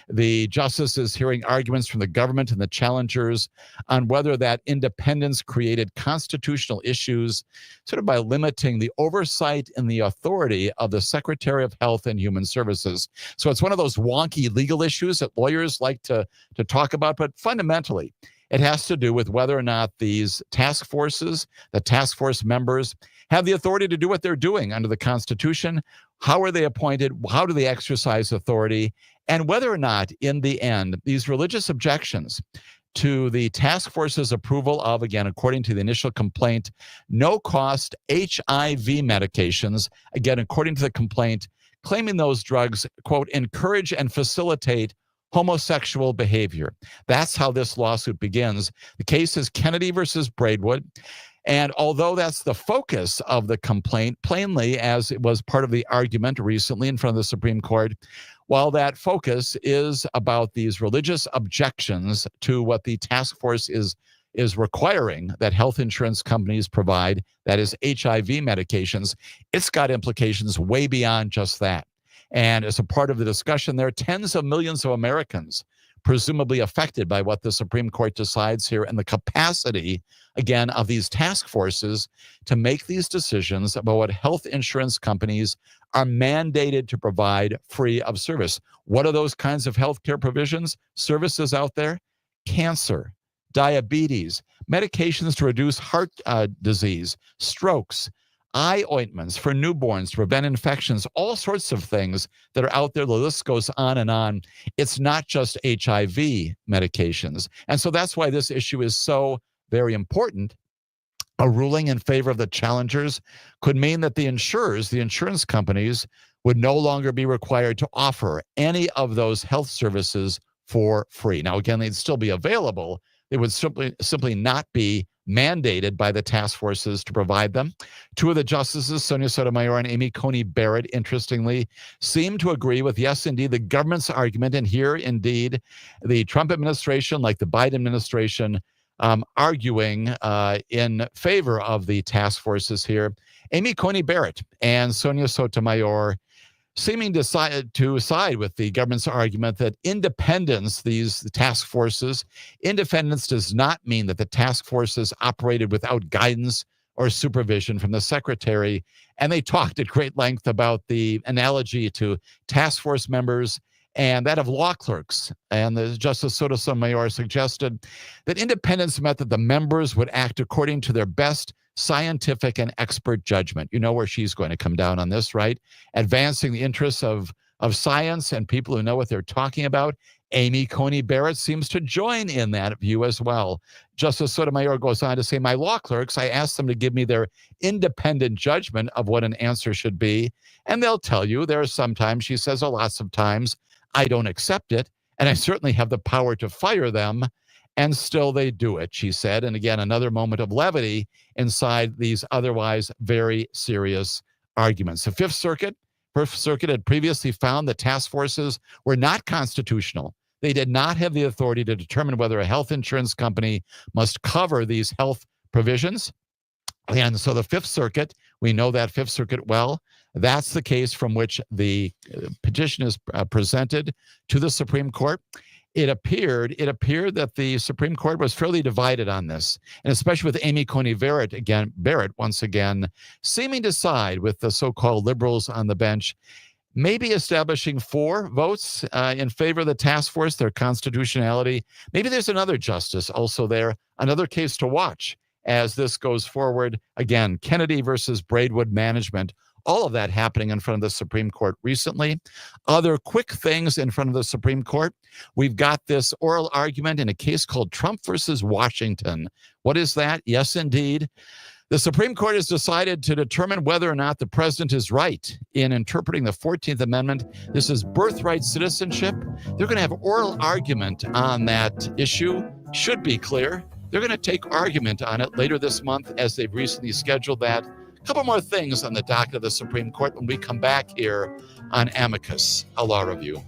The justices hearing arguments from the government and the challengers on whether that independence created constitutional issues, sort of by limiting the oversight and the authority of the Secretary of Health and Human Services. So it's one of those wonky legal issues that lawyers like to talk about, but fundamentally, it has to do with whether or not these task forces, the task force members, have the authority to do what they're doing under the Constitution. How are they appointed? How do they exercise authority? And whether or not, in the end, these religious objections to the task force's approval of, again, according to the initial complaint, no-cost HIV medications, again, according to the complaint, claiming those drugs, quote, encourage and facilitate homosexual behavior. That's how this lawsuit begins. The case is Kennedy versus Braidwood. And although that's the focus of the complaint, plainly, as it was part of the argument recently in front of the Supreme Court, while that focus is about these religious objections to what the task force is requiring that health insurance companies provide, that is HIV medications, it's got implications way beyond just that. And as a part of the discussion, there are tens of millions of Americans presumably affected by what the Supreme Court decides here, and the capacity, again, of these task forces to make these decisions about what health insurance companies are mandated to provide free of service. What are those kinds of healthcare provisions, services out there? Cancer, diabetes, medications to reduce heart disease, strokes, eye ointments for newborns to prevent infections, all sorts of things that are out there. The list goes on and on. It's not just HIV medications. And so that's why this issue is so very important. A ruling in favor of the challengers could mean that the insurers, the insurance companies, would no longer be required to offer any of those health services for free. Now, again, they'd still be available. They would simply not be mandated by the task forces to provide them. Two of the justices, Sonia Sotomayor and Amy Coney Barrett, interestingly, seem to agree with, yes, indeed, the government's argument. And here, indeed, the Trump administration, like the Biden administration, arguing in favor of the task forces here. Amy Coney Barrett and Sonia Sotomayor seeming to side with the government's argument that independence, these task forces, independence does not mean that the task forces operated without guidance or supervision from the secretary. And they talked at great length about the analogy to task force members and that of law clerks. And the Justice Sotomayor suggested that independence meant that the members would act according to their best scientific and expert judgment. You know where she's going to come down on this, right? Advancing the interests of science and people who know what they're talking about. Amy Coney Barrett seems to join in that view as well. Justice Sotomayor goes on to say, my law clerks, I asked them to give me their independent judgment of what an answer should be. And they'll tell you there are sometimes, she says, lots of times, I don't accept it. And I certainly have the power to fire them. And still they do it, she said. And again, another moment of levity inside these otherwise very serious arguments. The Fifth Circuit had previously found that task forces were not constitutional. They did not have the authority to determine whether a health insurance company must cover these health provisions. And so the Fifth Circuit, we know that Fifth Circuit well. That's the case from which the petition is presented to the Supreme Court. It appeared that the Supreme Court was fairly divided on this, and especially with Amy Coney Barrett, once again, seeming to side with the so-called liberals on the bench, maybe establishing 4 votes in favor of the task force, their constitutionality. Maybe there's another justice also there, another case to watch as this goes forward. Again, Kennedy versus Braidwood Management. All of that happening in front of the Supreme Court recently. Other quick things in front of the Supreme Court. We've got this oral argument in a case called Trump versus Washington. What is that? Yes, indeed. The Supreme Court has decided to determine whether or not the president is right in interpreting the 14th Amendment. This is birthright citizenship. They're going to have oral argument on that issue. Should be clear. They're going to take argument on it later this month, as they've recently scheduled that. A couple more things on the docket of the Supreme Court when we come back here on Amicus, a law review.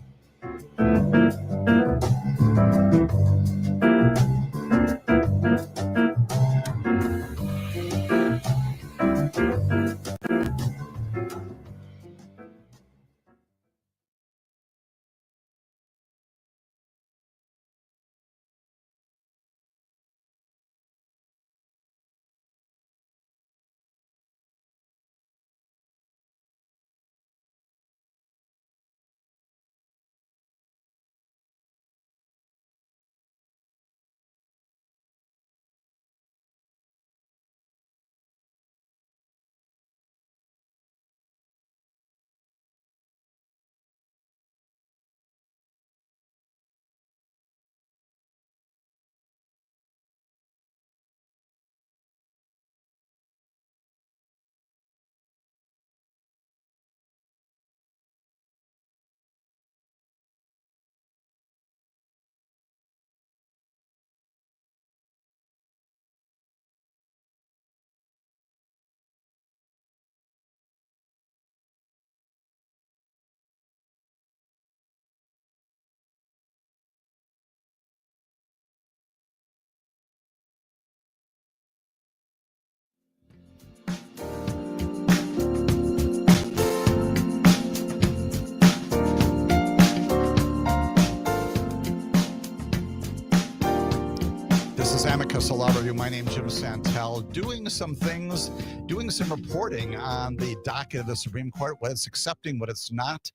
Amicus, a law review. My name's Jim Santelle, doing some things, doing some reporting on the docket of the Supreme Court, what it's accepting, what it's not.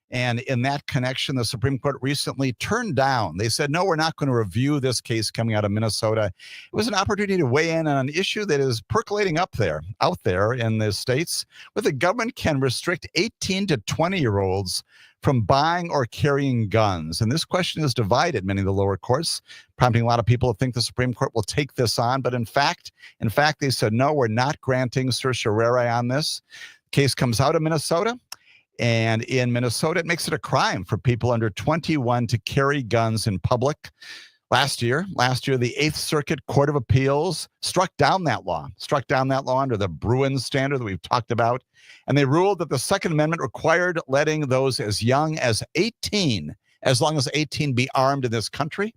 And in that connection, the Supreme Court recently turned down. They said, no, we're not going to review this case coming out of Minnesota. It was an opportunity to weigh in on an issue that is percolating out there in the states, where the government can restrict 18 to 20-year-olds from buying or carrying guns. And this question has divided many of the lower courts, prompting a lot of people to think the Supreme Court will take this on. But in fact, they said, no, we're not granting certiorari on this. Case comes out of Minnesota. And in Minnesota, it makes it a crime for people under 21 to carry guns in public. Last year, the Eighth Circuit Court of Appeals struck down that law under the Bruin standard that we've talked about. And they ruled that the Second Amendment required letting those as young as 18, as long as 18, be armed in this country.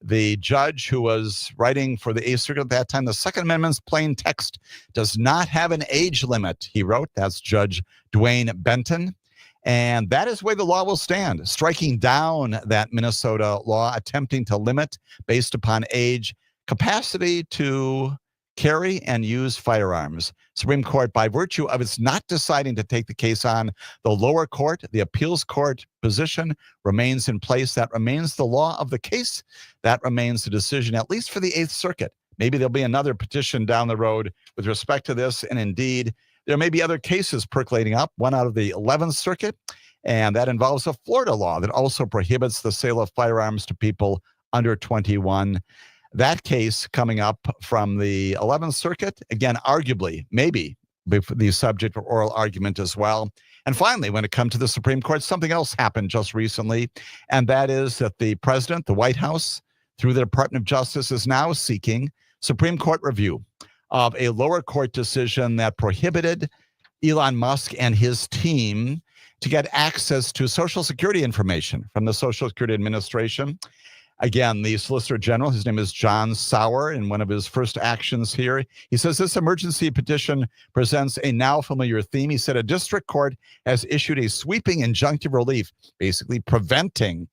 The judge who was writing for the Eighth Circuit at that time, the Second Amendment's plain text does not have an age limit, he wrote. That's Judge Dwayne Benton. And that is where the law will stand, striking down that Minnesota law, attempting to limit, based upon age, capacity to carry and use firearms. Supreme Court, by virtue of its not deciding to take the case on, the lower court, the appeals court position remains in place. That remains the law of the case. That remains the decision, at least for the Eighth Circuit. Maybe there'll be another petition down the road with respect to this. And indeed, there may be other cases percolating up, one out of the 11th Circuit, and that involves a Florida law that also prohibits the sale of firearms to people under 21. That case coming up from the 11th Circuit, again, arguably, maybe the subject for oral argument as well. And finally, when it comes to the Supreme Court, something else happened just recently, and that is that the president, the White House, through the Department of Justice, is now seeking Supreme Court review of a lower court decision that prohibited Elon Musk and his team to get access to Social Security information from the Social Security Administration. Again, the Solicitor General, his name is John Sauer, in one of his first actions here, he says this emergency petition presents a now familiar theme. He said a district court has issued a sweeping injunctive relief, basically preventing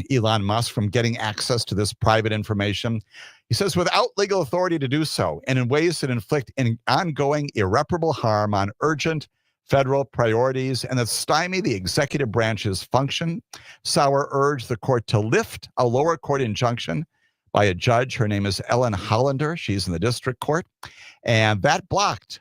Elon Musk from getting access to this private information. He says without legal authority to do so, and in ways that inflict an ongoing irreparable harm on urgent federal priorities and that stymie the executive branch's function. Sauer urged the court to lift a lower court injunction by a judge. Her name is Ellen Hollander. She's in the district court. And that blocked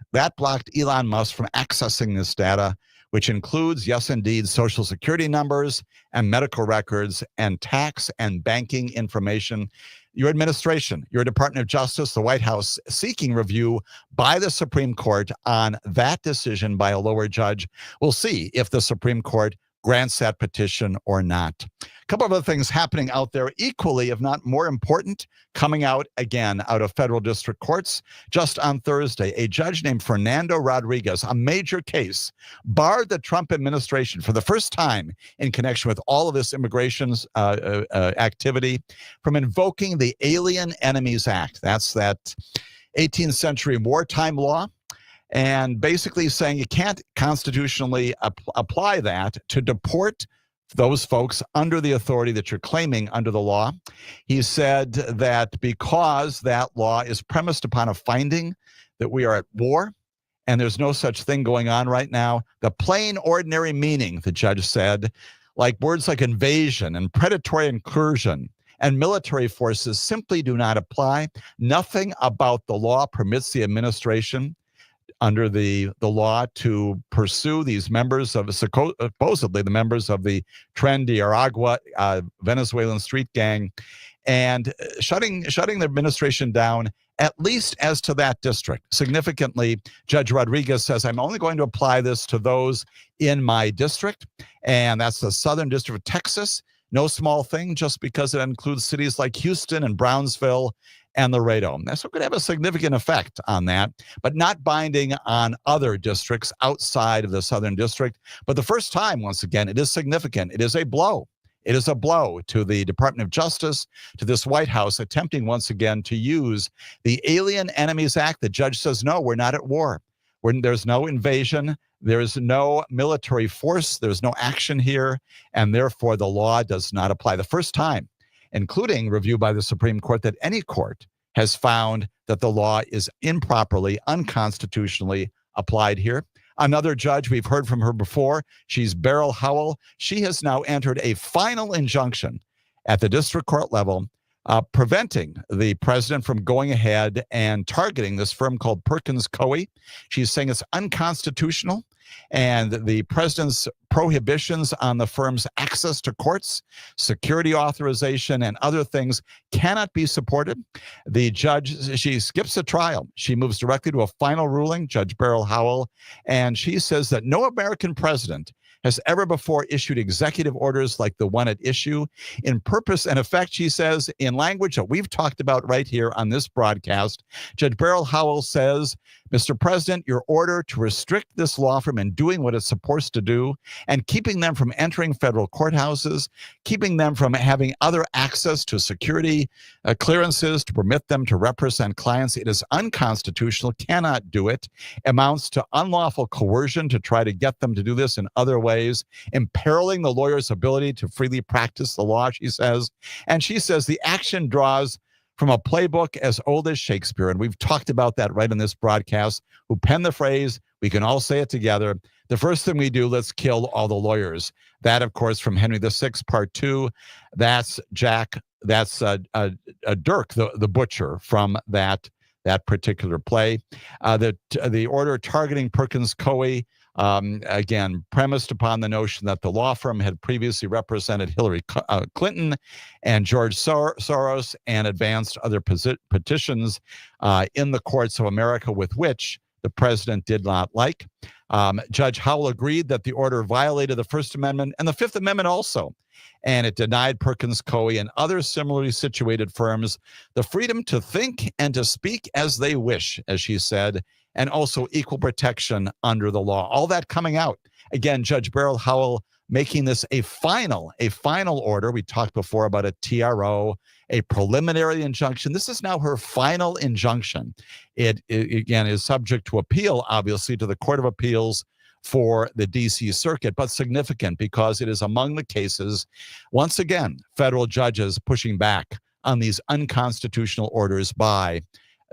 Elon Musk from accessing this data, which includes, yes, indeed, Social Security numbers and medical records and tax and banking information. Your administration, your Department of Justice, the White House, seeking review by the Supreme Court on that decision by a lower judge. We'll see if the Supreme Court grants that petition or not. A couple of other things happening out there, equally, if not more important, coming out again out of federal district courts. Just on Thursday, a judge named Fernando Rodriguez, a major case, barred the Trump administration for the first time in connection with all of this immigration activity from invoking the Alien Enemies Act. That's that 18th century wartime law. And basically saying you can't constitutionally apply that to deport those folks under the authority that you're claiming under the law. He said that because that law is premised upon a finding that we are at war and there's no such thing going on right now, the plain ordinary meaning, the judge said, like words like invasion and predatory incursion and military forces simply do not apply. Nothing about the law permits the administration under the law to pursue these members of supposedly the members of the Tren de Aragua Venezuelan street gang, and shutting the administration down, at least as to that district. Significantly, Judge Rodriguez says, I'm only going to apply this to those in my district, and that's the Southern District of Texas. No small thing, just because it includes cities like Houston and Brownsville and Laredo. So it could have a significant effect on that, but not binding on other districts outside of the Southern District. But the first time, once again, it is significant. It is a blow. It is a blow to the Department of Justice, to this White House, attempting once again to use the Alien Enemies Act. The judge says, no, we're not at war. There's no invasion. There is no military force. There's no action here. And therefore, the law does not apply. The first time including review by the Supreme Court, that any court has found that the law is improperly, unconstitutionally applied here. Another judge, we've heard from her before, she's Beryl Howell. She has now entered a final injunction at the district court level, preventing the president from going ahead and targeting this firm called Perkins Coie. She's saying it's unconstitutional, and the president's prohibitions on the firm's access to courts, security authorization, and other things cannot be supported. The judge, she skips a trial. She moves directly to a final ruling, Judge Beryl Howell, and she says that no American president has ever before issued executive orders like the one at issue in purpose and effect, she says, in language that we've talked about right here on this broadcast. Judge Beryl Howell says, Mr. President, your order to restrict this law firm in doing what it's supposed to do and keeping them from entering federal courthouses, keeping them from having other access to security clearances to permit them to represent clients, it is unconstitutional, cannot do it, amounts to unlawful coercion to try to get them to do this in other ways, imperiling the lawyer's ability to freely practice the law, she says. And she says the action draws from a playbook as old as Shakespeare. And we've talked about that right in this broadcast. Who penned the phrase, we can all say it together, the first thing we do, let's kill all the lawyers. That, of course, from Henry VI, Part 2. That's Dirk, the butcher, from that particular play. The order targeting Perkins Coie, again, premised upon the notion that the law firm had previously represented Hillary Clinton and George Soros and advanced other petitions in the courts of America with which the president did not like. Judge Howell agreed that the order violated the First Amendment and the Fifth Amendment also, and it denied Perkins Coie and other similarly situated firms the freedom to think and to speak as they wish, as she said, and also equal protection under the law. All that coming out. Again, Judge Beryl Howell making this a final order. We talked before about a TRO, a preliminary injunction. This is now her final injunction. It again is subject to appeal, obviously, to the Court of Appeals for the D.C. Circuit, but significant because it is among the cases, once again, federal judges pushing back on these unconstitutional orders by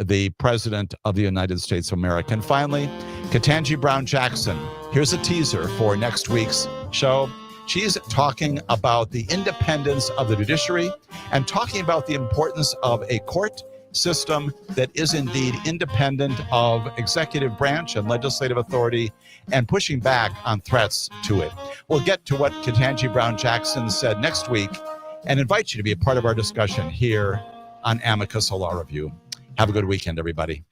the President of the United States of America. And finally, Ketanji Brown Jackson. Here's a teaser for next week's show. She's talking about the independence of the judiciary and talking about the importance of a court system that is indeed independent of executive branch and legislative authority and pushing back on threats to it. We'll get to what Ketanji Brown Jackson said next week and invite you to be a part of our discussion here on Amicus, a Law Review. Have a good weekend, everybody.